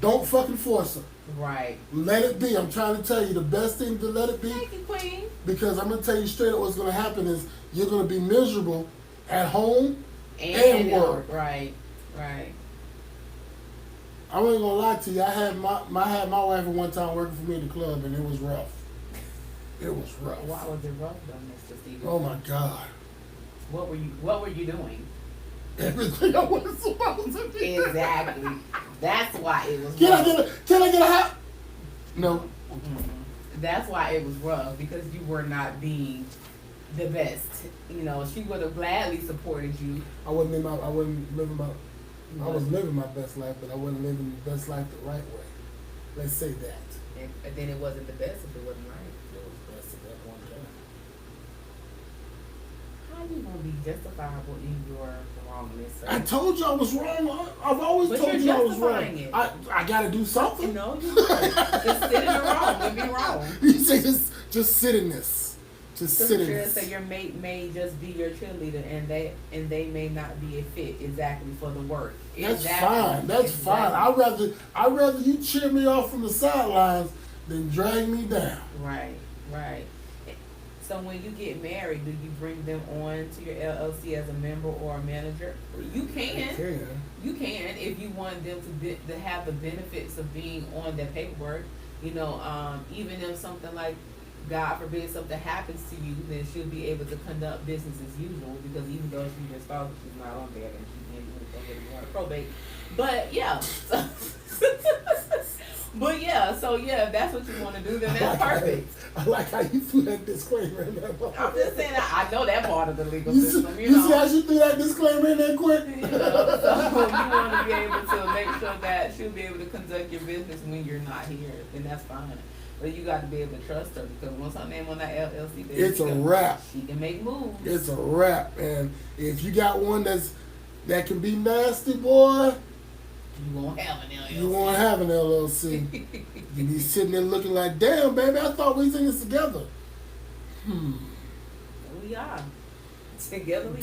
Speaker 1: don't fucking force her.
Speaker 2: Right.
Speaker 1: Let it be. I'm trying to tell you the best thing to let it be.
Speaker 2: Thank you, Queen.
Speaker 1: Because I'm going to tell you straight up what's going to happen is you're going to be miserable at home and work.
Speaker 2: Right. Right.
Speaker 1: I ain't gonna lie to you. I had my wife at one time working for me in the club, and it was rough. It was rough.
Speaker 2: Why was it rough, though, Mr. Stevens?
Speaker 1: Oh my God!
Speaker 2: What were you doing?
Speaker 1: Everything I wasn't supposed to be.
Speaker 2: Exactly. That's why it was.
Speaker 1: Can
Speaker 2: rough.
Speaker 1: I get a hat? No.
Speaker 2: Mm-hmm. That's why it was rough, because you were not being the best. You know, she would have gladly supported you.
Speaker 1: I wasn't living my. I was living my best life, but I wasn't living the best life the right way. Let's say that.
Speaker 2: And then it wasn't the best if it wasn't right.
Speaker 1: It was best at that one time.
Speaker 2: How you gonna be justifiable in your wrongness, sir?
Speaker 1: I told you I was wrong. I've always
Speaker 2: But
Speaker 1: told
Speaker 2: you're
Speaker 1: you I was
Speaker 2: justifying
Speaker 1: wrong.
Speaker 2: it.
Speaker 1: I got to do something.
Speaker 2: No, you don't. Just sit in the wrong and be wrong.
Speaker 1: You say just sit in this. Just sit in this.
Speaker 2: So your mate may just be your cheerleader, and they may not be a fit exactly for the work.
Speaker 1: That's fine. That's fine. I'd rather you cheer me off from the sidelines than drag me down.
Speaker 2: Right. So when you get married, do you bring them on to your LLC as a member or a manager? You can. You can if you want them to have the benefits of being on their paperwork. You know, even if something like, God forbid, something happens to you, then she'll be able to conduct business as usual, because even though she's your spouse, she's not on there, and she can't do anything if you want to probate. But yeah. But yeah, so yeah, if that's what you want to do, then that's perfect.
Speaker 1: I like how you threw that disclaimer in there.
Speaker 2: I'm just saying, I know that part of the legal
Speaker 1: You
Speaker 2: system,
Speaker 1: you see how she threw that disclaimer in there quick?
Speaker 2: You know, so you want to be able to make sure that she'll be able to conduct your business when you're not here, then that's fine. But you got to be able to trust her, because once her name on that LLC,
Speaker 1: it's a wrap.
Speaker 2: She can make moves.
Speaker 1: It's a wrap, and if you got one that can be nasty, boy,
Speaker 2: you won't have an LLC.
Speaker 1: You won't have an LLC. You be sitting there looking like, damn, baby, I thought we was in this together.
Speaker 2: We are. Together.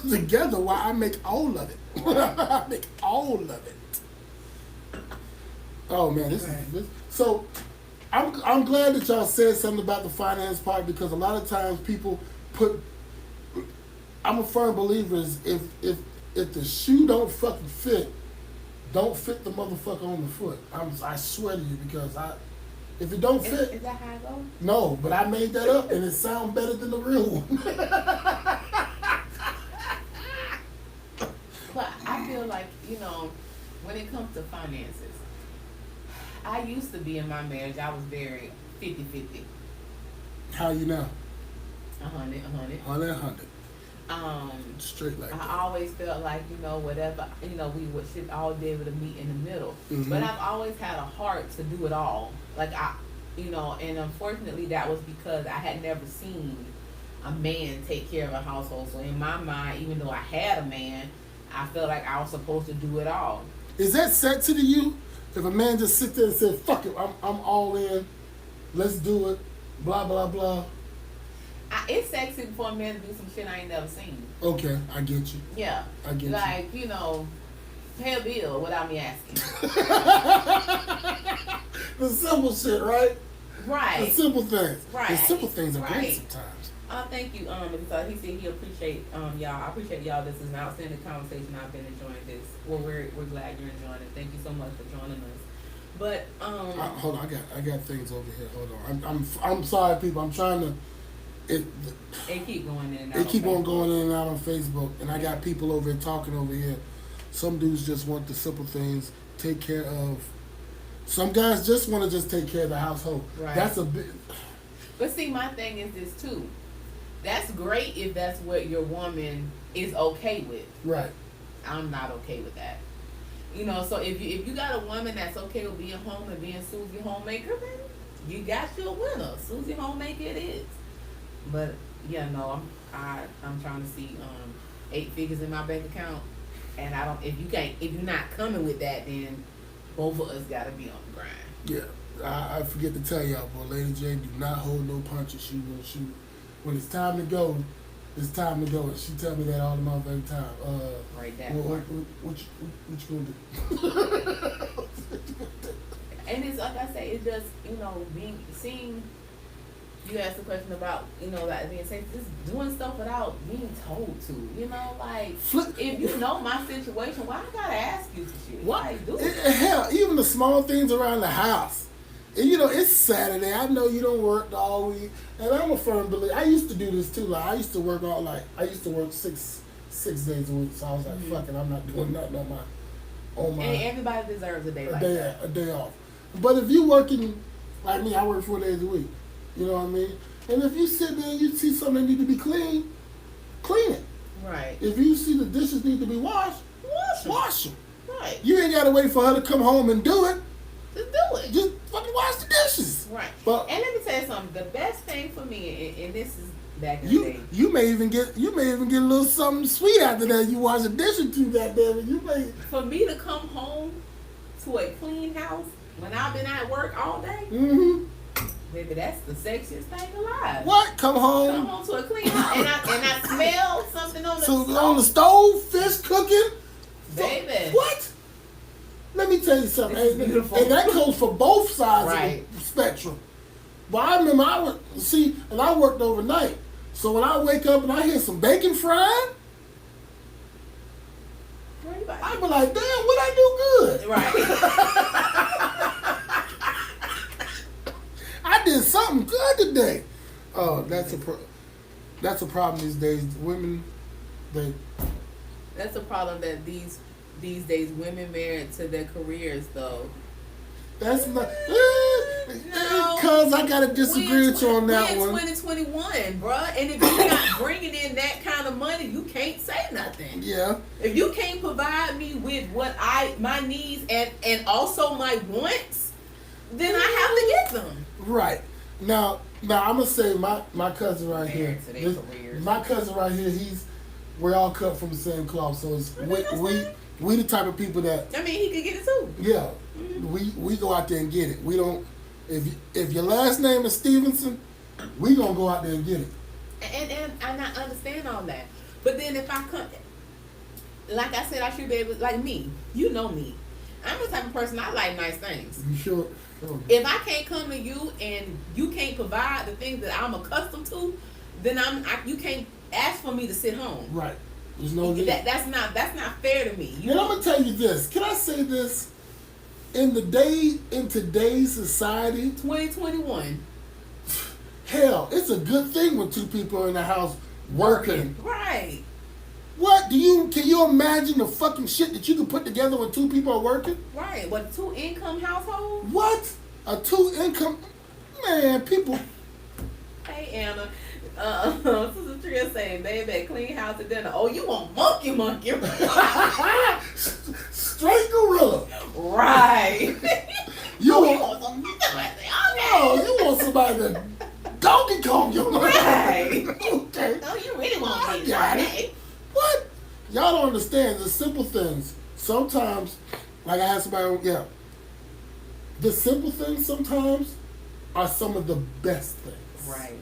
Speaker 1: Together. Why I make all of it. I make all of it. Oh man, this. So, I'm glad that y'all said something about the finance part, because a lot of times people put. I'm a firm believer is if the shoe don't fucking fit, don't fit the motherfucker on the foot. I swear to you, because if it don't fit.
Speaker 2: Is that how it goes?
Speaker 1: No, but I made that up, and it sounds better than the real one.
Speaker 2: But I feel like, you know, when it comes to finances, I used to be in my marriage, I was very 50-50.
Speaker 1: How you know?
Speaker 2: 100.
Speaker 1: 100. Straight like that.
Speaker 2: I always felt like, you know, whatever, you know, we should all be able to meet in the middle.
Speaker 1: Mm-hmm.
Speaker 2: But I've always had a heart to do it all. Like you know, and unfortunately that was because I had never seen a man take care of a household. So in my mind, even though I had a man, I felt like I was supposed to do it all.
Speaker 1: Is that sexy to you? If a man just sit there and says, fuck it, I'm all in, let's do it, blah, blah, blah.
Speaker 2: It's sexy for a man to do some shit I ain't never seen.
Speaker 1: Okay, I get you.
Speaker 2: Yeah.
Speaker 1: I get
Speaker 2: like, you know, pay a bill without me asking.
Speaker 1: The simple shit, right?
Speaker 2: Right.
Speaker 1: The simple things.
Speaker 2: Right.
Speaker 1: The simple things are
Speaker 2: Right.
Speaker 1: great sometimes.
Speaker 2: Thank you. Because he said he appreciate y'all. I appreciate y'all. This is an outstanding conversation. I've been enjoying this. Well, we're glad you're enjoying it. Thank you so much for joining us. But
Speaker 1: hold on, I got things over here. Hold on. I'm sorry, people. I'm trying to. It
Speaker 2: keep going in and out.
Speaker 1: It keep on going in and out on Facebook, and I got people over here talking over here. Some dudes just want the simple things, take care of. Some guys just want to just take care of the household.
Speaker 2: Right.
Speaker 1: That's a bit.
Speaker 2: But see, my thing is this too.
Speaker 3: That's great if that's what your woman is okay with.
Speaker 1: Right.
Speaker 3: I'm not okay with that. You know, so if you got a woman that's okay with being home and being Susie Homemaker, then you got your winner. Susie Homemaker it is. But yeah, no, I'm trying to see 8 figures in my bank account, and I don't. If you're not coming with that, then both of us gotta be on the grind.
Speaker 1: Yeah. I forget to tell y'all, but Lady J do not hold no punches. She will shoot. When it's time to go, it's time to go. And she tell me that all the motherfucking time.
Speaker 3: Right that
Speaker 1: what you gonna do?
Speaker 3: And it's like I say, it's just, you know, seeing, you asked the question about, you know, like being safe, just doing stuff without being told to, you know, like, if you know my situation, why I gotta ask you for shit?
Speaker 1: What?
Speaker 3: Like, do it.
Speaker 1: Hell, even the small things around the house. And you know, it's Saturday. I know you don't work all week. And I'm a firm believer. I used to do this too. Like, I used to work six days a week. So I was like, fuck it, I'm not doing nothing on my
Speaker 3: And everybody deserves a day like that.
Speaker 1: a day off. But if you working like me, I work 4 days a week. You know what I mean? And if you sit there and you see something that need to be clean, clean it.
Speaker 3: Right.
Speaker 1: If you see the dishes need to be washed, wash them.
Speaker 3: Right.
Speaker 1: You ain't gotta wait for her to come home and do it.
Speaker 3: Just do it.
Speaker 1: Just fucking wash the dishes.
Speaker 3: Right.
Speaker 1: But
Speaker 3: And let me tell you something. The best thing for me, and this is back in the day.
Speaker 1: you may even get a little something sweet after that. You wash the dishes too, goddamn it. You may.
Speaker 3: For me to come home to a clean house when I've been at work all day,
Speaker 1: Mm-hmm.
Speaker 3: baby, that's the sexiest thing alive.
Speaker 1: What? Come home.
Speaker 3: Come home to a clean house and I smell something on the stove.
Speaker 1: On the stove, fish cooking.
Speaker 3: Baby.
Speaker 1: What? Let me tell you something.
Speaker 3: This is
Speaker 1: And,
Speaker 3: beautiful.
Speaker 1: and that goes for both sides
Speaker 3: Right.
Speaker 1: of the spectrum. But I remember and I worked overnight. So when I wake up and I hear some bacon frying, I be like, damn, what I do good?
Speaker 3: Right.
Speaker 1: I did something good today. Oh, that's a problem these days. Women,
Speaker 3: That's a problem that these days women married to their careers though.
Speaker 1: that's not.
Speaker 3: No.
Speaker 1: Because I gotta disagree with you on that
Speaker 3: we're
Speaker 1: one.
Speaker 3: in 2021, bruh. And if you're not bringing in that kind of money, you can't say nothing.
Speaker 1: Yeah.
Speaker 3: If you can't provide me with my needs and also my wants, then I have to get them.
Speaker 1: Right. Now I'm gonna say my cousin right here.
Speaker 3: Married to their careers.
Speaker 1: My cousin right here. We're all cut from the same cloth. So it's we the type of people that
Speaker 3: I mean, he could get it too.
Speaker 1: yeah. We go out there and get it. We don't. If your last name is Stevenson, we gonna go out there and get it.
Speaker 3: And I understand all that. But then if I come, like I said, I should be able, like me. You know me. I'm the type of person, I like nice things.
Speaker 1: You sure?
Speaker 3: If I can't come to you and you can't provide the things that I'm accustomed to, then you can't ask for me to sit home.
Speaker 1: Right. There's no need.
Speaker 3: That's not fair to me.
Speaker 1: And I'm gonna tell you this. Can I say this? In today's society,
Speaker 3: 2021.
Speaker 1: hell, it's a good thing when 2 people are in the house working.
Speaker 3: Right.
Speaker 1: What can you imagine the fucking shit that you can put together when 2 people are working?
Speaker 3: Right. But 2-income household?
Speaker 1: What? A 2-income man, people.
Speaker 3: Hey Anna. Sister Tria saying, baby, clean house at dinner. Oh, you want monkey.
Speaker 1: Straight gorilla.
Speaker 3: Right.
Speaker 1: You
Speaker 3: you
Speaker 1: want
Speaker 3: want some
Speaker 1: oh, you want somebody to Donkey Kong your
Speaker 3: Right.
Speaker 1: Okay.
Speaker 3: No, you really want me.
Speaker 1: Got it. What? Y'all don't understand the simple things. Sometimes, like I had somebody, yeah. The simple things sometimes are some of the best things.
Speaker 3: Right.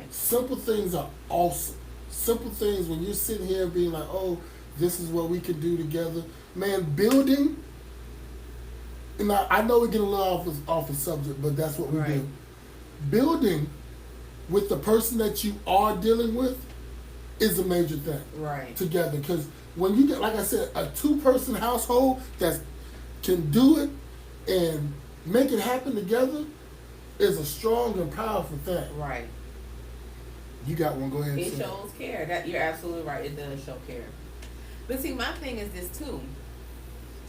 Speaker 1: Simple things are awesome. Simple things when you're sitting here being like, oh, this is what we can do together. Man, building, and I know we get a little off the subject, but that's what we do. Building with the person that you are dealing with is a major thing.
Speaker 3: Right.
Speaker 1: Together. Because when you get, like I said, a 2-person household that can do it and make it happen together is a strong and powerful thing.
Speaker 3: Right.
Speaker 1: You got one, go ahead and
Speaker 3: It
Speaker 1: say
Speaker 3: shows care. That you're absolutely right. It does show care. But see, my thing is this too.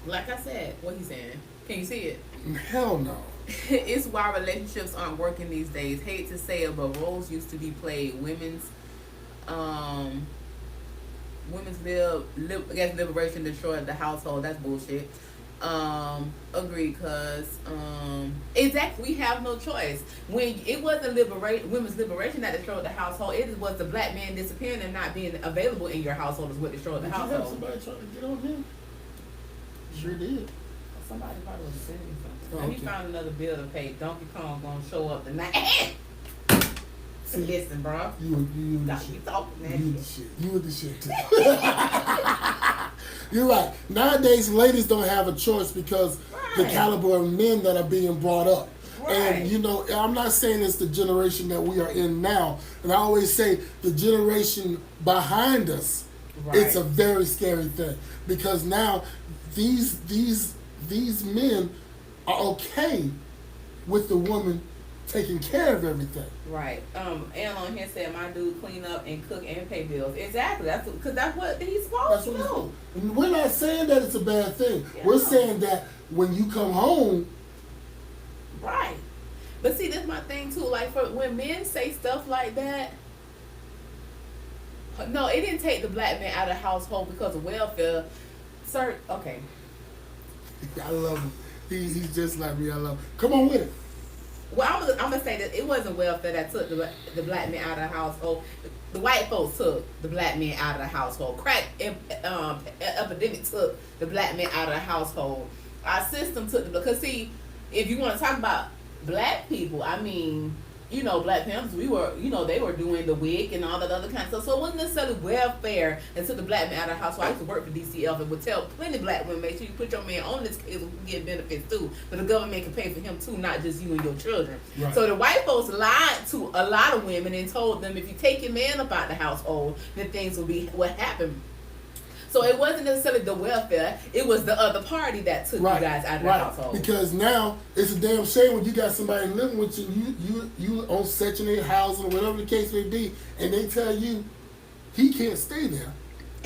Speaker 3: Like I said, what he's saying. Can you see it?
Speaker 1: Hell no.
Speaker 3: it's why relationships aren't working these days. Hate to say it, but roles used to be played. Um, I guess liberation destroyed the household. That's bullshit. Agreed, cause exactly, we have no choice. When it wasn't women's liberation that destroyed the household, it was the black man disappearing and not being available in your household is what destroyed the
Speaker 1: Did you have
Speaker 3: household.
Speaker 1: somebody trying to get on him? Sure did.
Speaker 2: Somebody probably was sending me something.
Speaker 1: Oh,
Speaker 2: And he
Speaker 1: okay.
Speaker 2: found another bill to pay. Donkey Kong gonna show up tonight. Listen, bro.
Speaker 1: You with the
Speaker 2: You
Speaker 1: shit.
Speaker 2: talking that
Speaker 1: You with the
Speaker 2: shit.
Speaker 1: shit. You with the shit too. You're right. Nowadays, ladies don't have a choice because the
Speaker 2: Right.
Speaker 1: caliber of men that are being brought up.
Speaker 2: Right.
Speaker 1: And you know, I'm not saying it's the generation that we are in now. And I always say the generation behind us.
Speaker 2: Right.
Speaker 1: It's a very scary thing because now these men are okay with the woman taking care of everything.
Speaker 2: Right. And on here said my dude clean up and cook and pay bills. Exactly. That's because that's what he's supposed
Speaker 1: That's
Speaker 2: to
Speaker 1: what it's
Speaker 2: do.
Speaker 1: for. And we're not saying that it's a bad thing.
Speaker 2: Yeah.
Speaker 1: We're saying that when you come home,
Speaker 2: Right.
Speaker 3: But see, that's my thing too. Like for when men say stuff like that, no, it didn't take the black man out of the household because of welfare. Sir, okay.
Speaker 1: I love him. He's just like me. I love him. Come on with it.
Speaker 3: Well, I'm gonna say that it wasn't welfare that took the black man out of the household. The white folks took the black man out of the household. Crack epidemic took the black man out of the household. Our system took because see, if you want to talk about black people, I mean, you know, Black Panthers, we were, you know, they were doing the wig and all that other kind of stuff. So it wasn't necessarily welfare that took the black man out of the house. So I used to work for DCF and would tell plenty of black women, make sure you put your man on this case so we can get benefits too. But the government can pay for him too, not just you and your children.
Speaker 1: Right.
Speaker 3: So the white folks lied to a lot of women and told them if you take your man up out the household, then things will be what happened. So it wasn't necessarily the welfare; it was the other party that took
Speaker 1: Right.
Speaker 3: you guys out of the
Speaker 1: Right.
Speaker 3: household.
Speaker 1: Because now it's a damn shame when you got somebody living with you on Section 8 housing or whatever the case may be, and they tell you he can't stay there.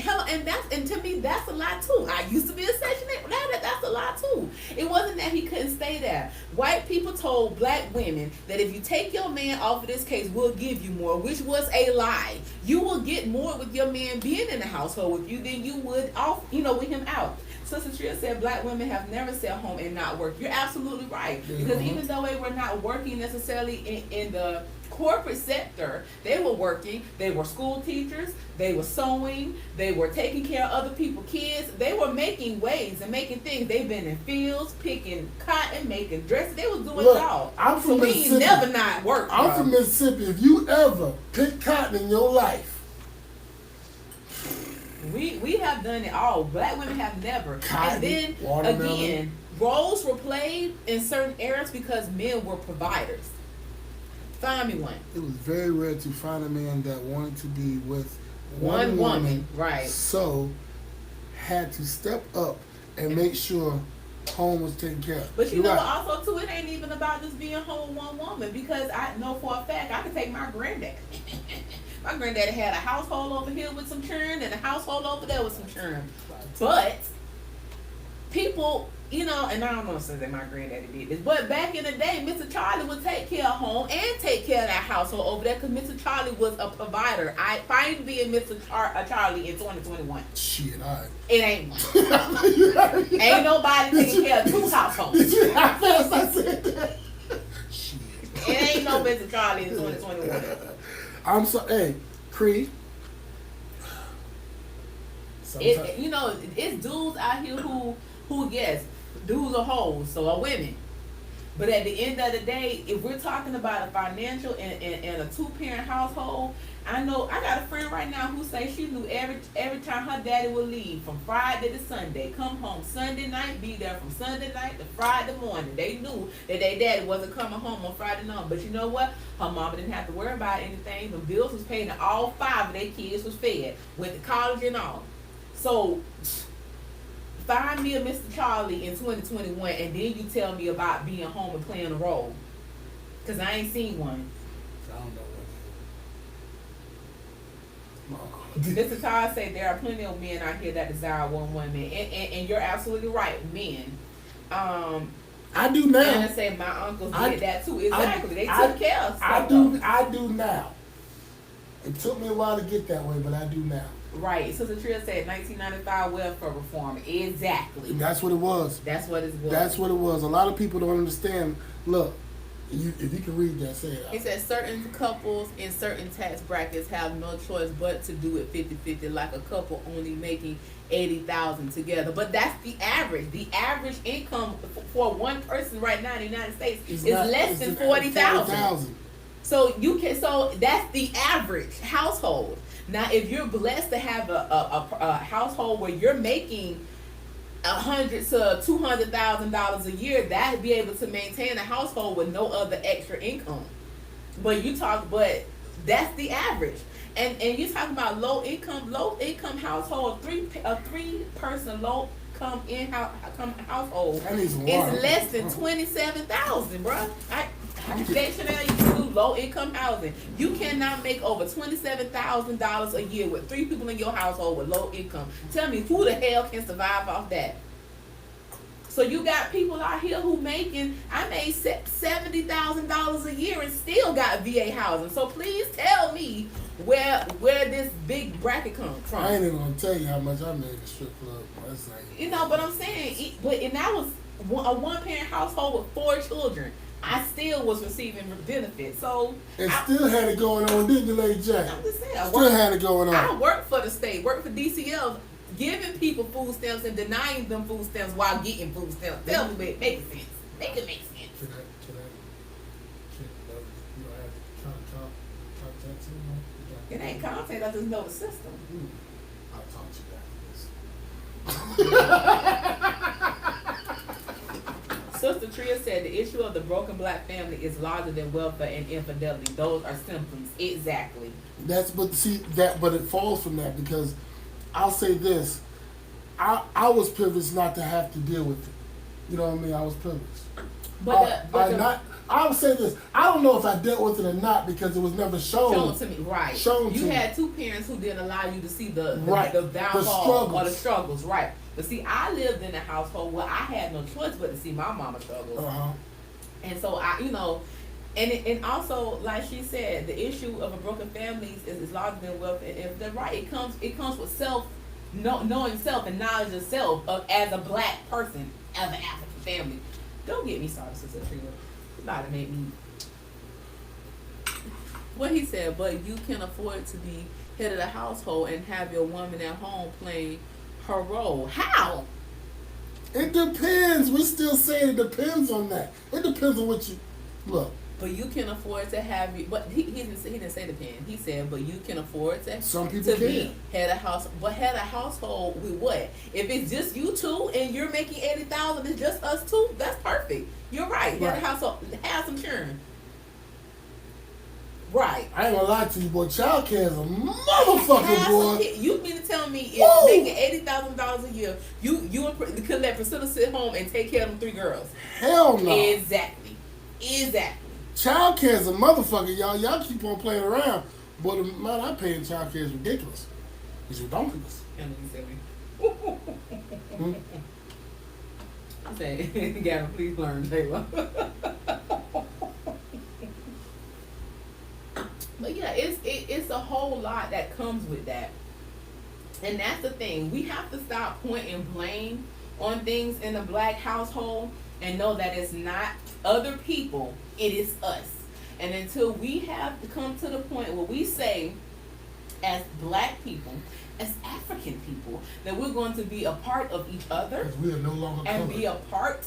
Speaker 3: Hell, and to me that's a lie too. I used to be a Section 8. That's a lie too. It wasn't that he couldn't stay there. White people told black women that if you take your man off of this case, we'll give you more, which was a lie. You will get more with your man being in the household with you than you would off, with him out. Sister Tria said black women have never sat home and not worked. You're absolutely right. Because even though they were not working necessarily in the corporate sector, they were working. They were school teachers. They were sewing. They were taking care of other people's kids. They were making waves and making things. They've been in fields, picking cotton, making dresses. They was doing
Speaker 1: Look,
Speaker 3: it all.
Speaker 1: I'm from
Speaker 3: so we
Speaker 1: Mississippi.
Speaker 3: ain't never not worked.
Speaker 1: I'm
Speaker 3: bro.
Speaker 1: from Mississippi. If you ever pick cotton in your life,
Speaker 3: We have done it all. Black women have never.
Speaker 1: Cotton,
Speaker 3: and then
Speaker 1: watermelon.
Speaker 3: again, roles were played in certain areas because men were providers. Find me one.
Speaker 1: it was very rare to find a man that wanted to be with
Speaker 3: One woman, right.
Speaker 1: So had to step up and make sure home was taken care of.
Speaker 3: But you
Speaker 1: You're
Speaker 3: know
Speaker 1: right.
Speaker 3: what? Also, too, it ain't even about just being home with one woman because I know for a fact I can take my granddad. My granddaddy had a household over here with some churn and a household over there with some churn. But people, and I don't know if that my granddaddy did this, but back in the day, Mr. Charlie would take care of home and take care of that household over there because Mr. Charlie was a provider. I find being Mr. Charlie in 2021.
Speaker 1: Shit, all right.
Speaker 3: It ain't one. Ain't nobody taking care of two households.
Speaker 1: Did you hear how fast I said that? Shit.
Speaker 3: It ain't no Mr. Charlie in 2021.
Speaker 1: I'm so hey, Cree. Sometimes-
Speaker 3: It's dudes out here who yes, dudes are hoes, so are women. But at the end of the day, if we're talking about a financial and a 2-parent household, I know I got a friend right now who say she knew every time her daddy would leave from Friday to Sunday, come home Sunday night, be there from Sunday night to Friday morning. They knew that their daddy wasn't coming home on Friday night. But you know what? Her mama didn't have to worry about anything. The bills was paid and all 5 of their kids was fed, went to college and all. So find me a Mr. Charlie in 2021 and then you tell me about being home and playing a role. Because I ain't seen one.
Speaker 1: I don't know what.
Speaker 3: Mr. Todd said there are plenty of men out here that desire one woman. And you're absolutely right, men.
Speaker 1: I do
Speaker 3: And
Speaker 1: now.
Speaker 3: I say my uncles
Speaker 1: I-
Speaker 3: did that too. Exactly. They
Speaker 1: I-
Speaker 3: took care of
Speaker 1: I
Speaker 3: stuff.
Speaker 1: do. I do now. It took me a while to get that way, but I do now.
Speaker 3: Right. Sister Tria said 1995 welfare reform. Exactly.
Speaker 1: And that's what it was.
Speaker 3: That's what it was.
Speaker 1: That's what it was. A lot of people don't understand. Look, if you can read that, say it out.
Speaker 3: He said certain couples in certain tax brackets have no choice but to do it 50-50, like a couple only making $80,000 together. But that's the average. The average income for one person right now in the United States is less than 40,000. So you can. So that's the average household. Now, if you're blessed to have a household where you're making $100,000 to $200,000 a year, that'd be able to maintain a household with no other extra income. But that's the average. And you talking about low income household, a 3-person low income household
Speaker 1: That needs some
Speaker 3: is
Speaker 1: water.
Speaker 3: less than 27,000, bruh. Chanel, you do low income housing. You cannot make over $27,000 a year with 3 people in your household with low income. Tell me who the hell can survive off that? So you got people out here who I made $70,000 a year and still got VA housing. So please tell me where this big bracket comes from.
Speaker 1: I ain't even gonna tell you how much I made at strip club. That's like,
Speaker 3: But I'm saying, and that was a 1-parent household with 4 children. I still was receiving benefits. So
Speaker 1: and still had it going on, didn't you, Lady Jack?
Speaker 3: I'm just saying,
Speaker 1: Still had it going
Speaker 3: I
Speaker 1: on.
Speaker 3: work for the state, work for DCL, giving people food stamps and denying them food stamps while getting food stamps. Tell me, make it sense. Make it make sense.
Speaker 1: You don't have to contact someone?
Speaker 3: It ain't content, I just know the system.
Speaker 1: I'll talk to you after this.
Speaker 3: Sister Tria said the issue of the broken black family is larger than welfare and infidelity. Those are symptoms. Exactly.
Speaker 1: But it falls from that because I'll say this. I was privileged not to have to deal with it. You know what I mean? I was privileged. I would say this. I don't know if I dealt with it or not because it was never shown
Speaker 3: to me, right?
Speaker 1: Shown
Speaker 3: you
Speaker 1: to
Speaker 3: had
Speaker 1: me.
Speaker 3: 2 parents who didn't allow you to see the
Speaker 1: Right.
Speaker 3: downfall or the struggles, right? But see, I lived in a household where I had no choice but to see my mama struggles, and so and also like she said, the issue of a broken family is larger than wealth. If they're right, it comes with knowing self and knowledge of self as a black person, as an African family. Don't get me started, Sister Tria. About to make me. What he said, but you can afford to be head of the household and have your woman at home playing her role. How?
Speaker 1: It depends. We still saying it depends on that. It depends on what you look.
Speaker 3: But you can afford to have you. But he didn't say depend. He said, but you can afford to.
Speaker 1: Some people
Speaker 3: to be
Speaker 1: can.
Speaker 3: head of house, but head of household with what? If it's just you 2 and you're making 80,000, it's just us 2. That's perfect. You're right. Head of household, have some churn. Right.
Speaker 1: I ain't gonna lie to you, boy. Child care is a motherfucker, boy.
Speaker 3: You mean to tell me
Speaker 1: Woo!
Speaker 3: if making $80,000 a year, you could let Priscilla sit home and take care of them 3 girls?
Speaker 1: Hell no.
Speaker 3: Exactly.
Speaker 1: Child care is a motherfucker, y'all. Y'all keep on playing around. But the amount I pay in child care is ridiculous. It's ridiculous.
Speaker 3: And you said me. I said, Gavin, please learn, Taylor. But yeah, it's a whole lot that comes with that. And that's the thing. We have to stop pointing blame on things in the black household and know that it's not other people, it is us. And until we have to come to the point where we say, as black people, as African people, that we're going to be a part of each other
Speaker 1: Because we are no longer
Speaker 3: and
Speaker 1: colored.
Speaker 3: be a part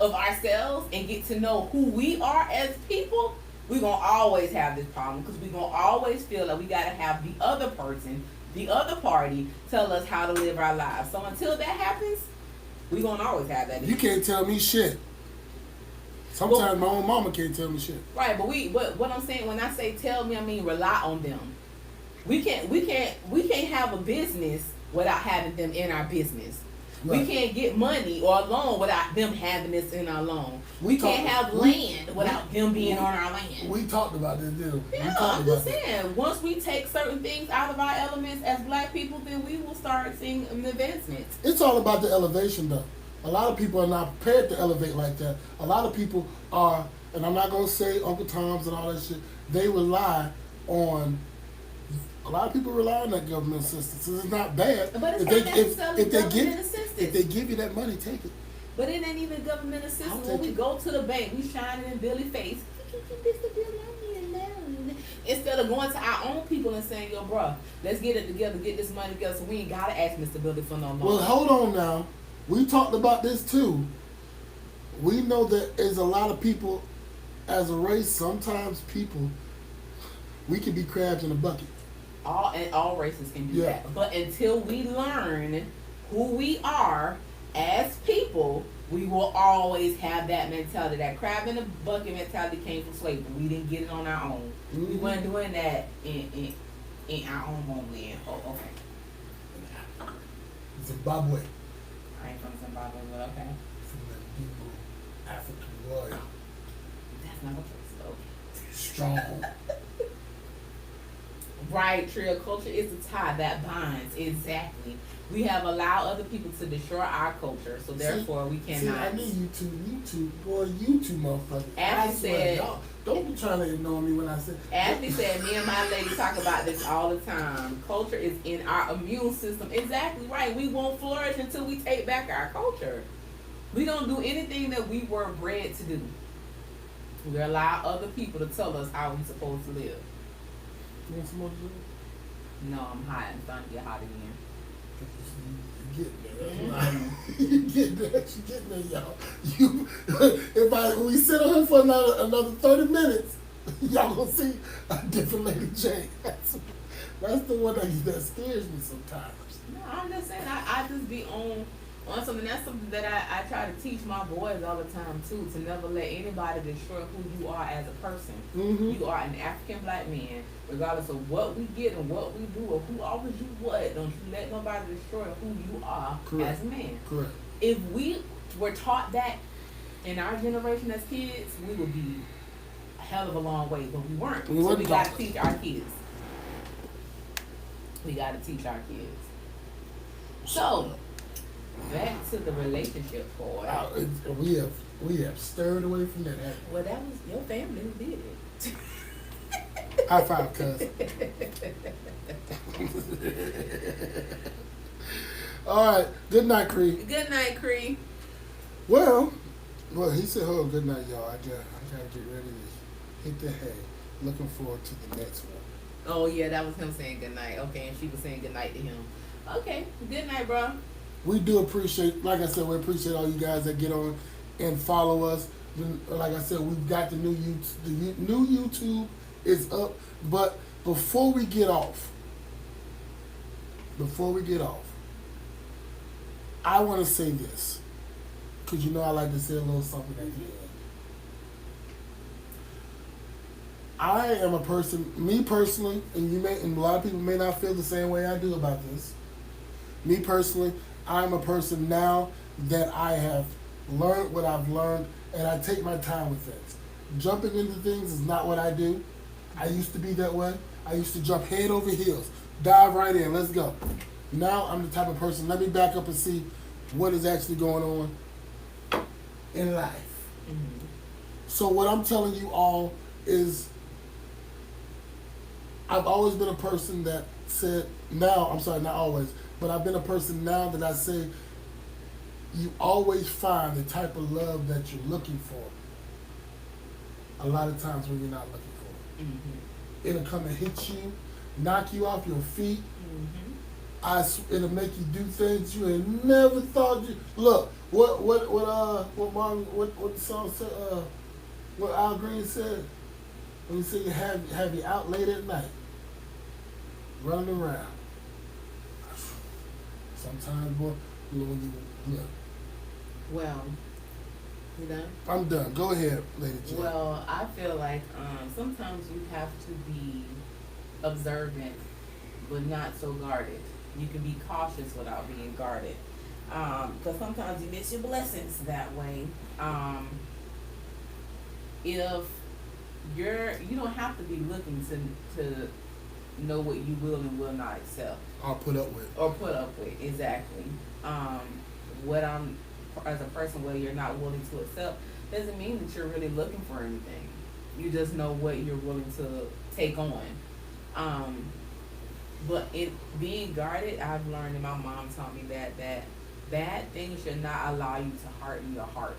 Speaker 3: of ourselves and get to know who we are as people, we're going to always have this problem because we're going to always feel like we got to have the other person, the other party, tell us how to live our lives. So until that happens, we're going to always have that.
Speaker 1: You can't tell me shit. Sometimes my own mama can't tell me shit.
Speaker 3: Right, but what I'm saying when I say tell me, I mean rely on them. We can't have a business without having them in our business.
Speaker 1: Right.
Speaker 3: We can't get money or a loan without them having us in our loan. We can't have land without them being on our land.
Speaker 1: We talked about this, didn't we?
Speaker 3: Yeah, I'm just saying. Once we take certain things out of our elements as black people, then we will start seeing advancements.
Speaker 1: It's all about the elevation, though. A lot of people are not prepared to elevate like that. A lot of people are, and I'm not gonna say Uncle Tom's and all that shit. They rely on. A lot of people rely on that government assistance. It's not bad.
Speaker 3: But it's
Speaker 1: if
Speaker 3: not
Speaker 1: they,
Speaker 3: necessarily
Speaker 1: if they
Speaker 3: government
Speaker 1: give,
Speaker 3: assistance.
Speaker 1: if they give you that money, take it.
Speaker 3: But it ain't even government
Speaker 1: I'll
Speaker 3: assistance.
Speaker 1: take
Speaker 3: When we
Speaker 1: it.
Speaker 3: go to the bank, we shining in Billy's face. Mr. Billy, I need a loan. Instead of going to our own people and saying, yo, bruh, let's get it together, get this money together, so we ain't gotta ask Mr. Billy for no loan.
Speaker 1: Well, hold on now. We talked about this too. We know that there's a lot of people, as a race, sometimes people, we can be crabs in a bucket.
Speaker 3: All races can do
Speaker 1: Yeah.
Speaker 3: that. But until we learn who we are as people, we will always have that mentality. That crab in the bucket mentality came from slavery. We didn't get it on our own. We
Speaker 1: Mhm.
Speaker 3: weren't doing that in our own homeland. Oh, okay.
Speaker 1: Zimbabwe,
Speaker 3: I ain't from Zimbabwe, but okay.
Speaker 1: from the people, African warrior,
Speaker 3: That's not what you're
Speaker 1: strong.
Speaker 3: Right, trio culture is the tie that binds. Exactly. We have allowed other people to destroy our culture, so therefore we
Speaker 1: See,
Speaker 3: cannot.
Speaker 1: I need you two, boy, you two motherfuckers.
Speaker 3: Ashley
Speaker 1: I swear,
Speaker 3: said-
Speaker 1: y'all, don't be trying to ignore me when I say.
Speaker 3: Ashley said, me and my lady talk about this all the time. Culture is in our immune system. Exactly right. We won't flourish until we take back our culture. We don't do anything that we were bred to do. We allow other people to tell us how we're supposed to live.
Speaker 1: You want some more juice?
Speaker 3: No, I'm hot. I'm starting to get hot again.
Speaker 1: You getting there. You getting there. You getting there, y'all. You, when we sit on here for another 30 minutes, y'all gonna see a different Lady Jane. That's the one that scares me sometimes.
Speaker 3: No, I'm just saying, I just be on something. That's something that I try to teach my boys all the time too, to never let anybody destroy who you are as a person.
Speaker 1: Mm-hmm.
Speaker 3: You are an African black man, regardless of what we get and what we do or who offers you what. Don't you let nobody destroy who you are
Speaker 1: Correct.
Speaker 3: as a man.
Speaker 1: Correct.
Speaker 3: If we were taught that in our generation as kids, we would be a hell of a long way, but we weren't.
Speaker 1: We
Speaker 3: So
Speaker 1: weren't
Speaker 3: we got to
Speaker 1: taught.
Speaker 3: teach our kids. We got to teach our kids. So, back to the relationship part.
Speaker 1: We have stirred away from that. haven't
Speaker 3: Well, that was your family who did it.
Speaker 1: we? High five, cuz. All right. Good night, Cree.
Speaker 3: Good night, Cree.
Speaker 1: Well, he said, "Oh, good night, y'all. I gotta get ready to hit the hay. Looking forward to the next one."
Speaker 3: Oh yeah, that was him saying good night. Okay, and she was saying good night to him. Okay, good night, bro.
Speaker 1: We do appreciate, like I said, we appreciate all you guys that get on and follow us. Like I said, we've got the new YouTube. The new YouTube is up. But before we get off, I want to say this, because you know I like to say a little something at the end. I am a person, me personally, and a lot of people may not feel the same way I do about this. Me personally, I'm a person now that I have learned what I've learned, and I take my time with things. Jumping into things is not what I do. I used to be that way. I used to jump head over heels, dive right in, let's go. Now I'm the type of person, let me back up and see what is actually going on in life.
Speaker 3: Mm-hmm.
Speaker 1: So what I'm telling you all is, I've always been a person that said, not always, but I've been a person now that I say, you always find the type of love that you're looking for a lot of times when you're not looking for it.
Speaker 3: Mm-hmm.
Speaker 1: It'll come and hit you, knock you off your feet.
Speaker 3: Mm-hmm.
Speaker 1: It'll make you do things you ain't never thought you. Look, what the song said, what Al Green said, when he said you have you out late at night, running around. Sometimes, boy, when you look.
Speaker 3: Well, you done?
Speaker 1: I'm done. Go ahead, Lady J.
Speaker 3: Well, I feel like sometimes you have to be observant, but not so guarded. You can be cautious without being guarded. Because sometimes you miss your blessings that way. If you don't have to be looking to know what you will and will not accept
Speaker 1: I'll put up with.
Speaker 3: or put up with. Exactly. What I'm
Speaker 2: as a person where you're not willing to accept, doesn't mean that you're really looking for anything. You just know what you're willing to take on. But it being guarded, I've learned, and my mom taught me that bad things should not allow you to harden your heart.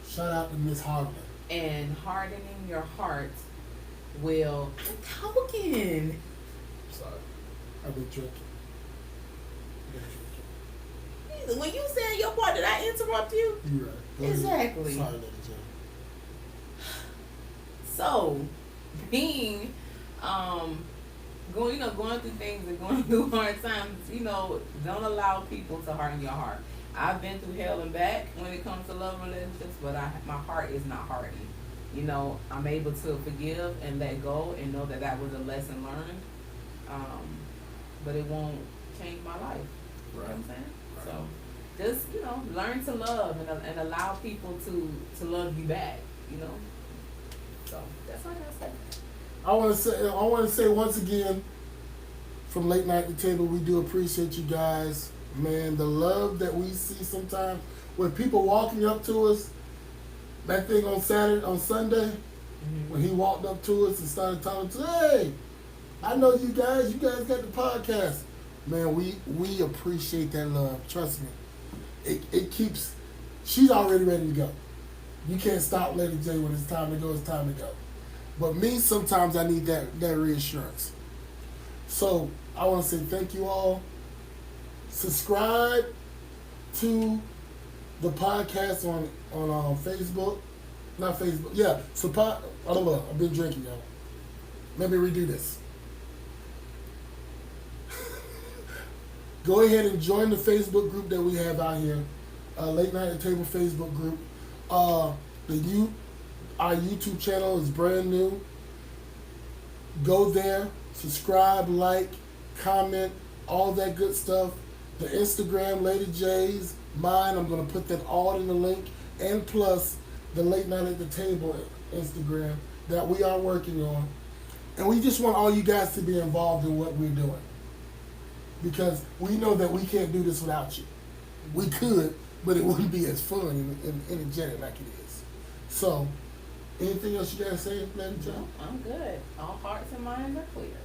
Speaker 1: Shout out to Miss Harvey.
Speaker 2: And hardening your heart will token.
Speaker 1: Sorry, I've been drinking.
Speaker 3: When you said your part, did I interrupt you?
Speaker 1: You're right. Go ahead.
Speaker 2: Exactly.
Speaker 1: Sorry, Lady J.
Speaker 2: So, being, going through things and going through hard times, don't allow people to harden your heart. I've been through hell and back when it comes to love relationships, but my heart is not hardened. I'm able to forgive and let go and know that was a lesson learned. But it won't change my life. You know what I'm saying?
Speaker 1: Right.
Speaker 2: So, just, learn to love and allow people to love you back, So, that's all I gotta say.
Speaker 1: I want to say once again, from Late Night at the Table, we do appreciate you guys. Man, the love that we see sometimes when people walking up to us, that thing on Sunday, when he walked up to us and started talking to us, hey, I know you guys got the podcast. Man, we appreciate that love. Trust me. It keeps, she's already ready to go. You can't stop Lady J when it's time to go, it's time to go. But me, sometimes I need that reassurance. So I want to say thank you all. Subscribe to the podcast on Facebook. Not Facebook. Yeah. I don't know. I've been drinking, y'all. Let me redo this. Go ahead and join the Facebook group that we have out here. Late Night at the Table Facebook group. Our YouTube channel is brand new. Go there, subscribe, like, comment, all that good stuff. The Instagram, Lady J's, mine, I'm going to put that all in the link. And plus, the Late Night at the Table Instagram that we are working on. And we just want all you guys to be involved in what we're doing. Because we know that we can't do this without you. We could, but it wouldn't be as fun and energetic like it is. So, anything else you guys say, Lady J?
Speaker 2: No, I'm good. All hearts and minds are clear.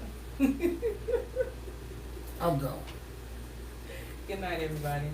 Speaker 1: I'm gone.
Speaker 2: Good night, everybody.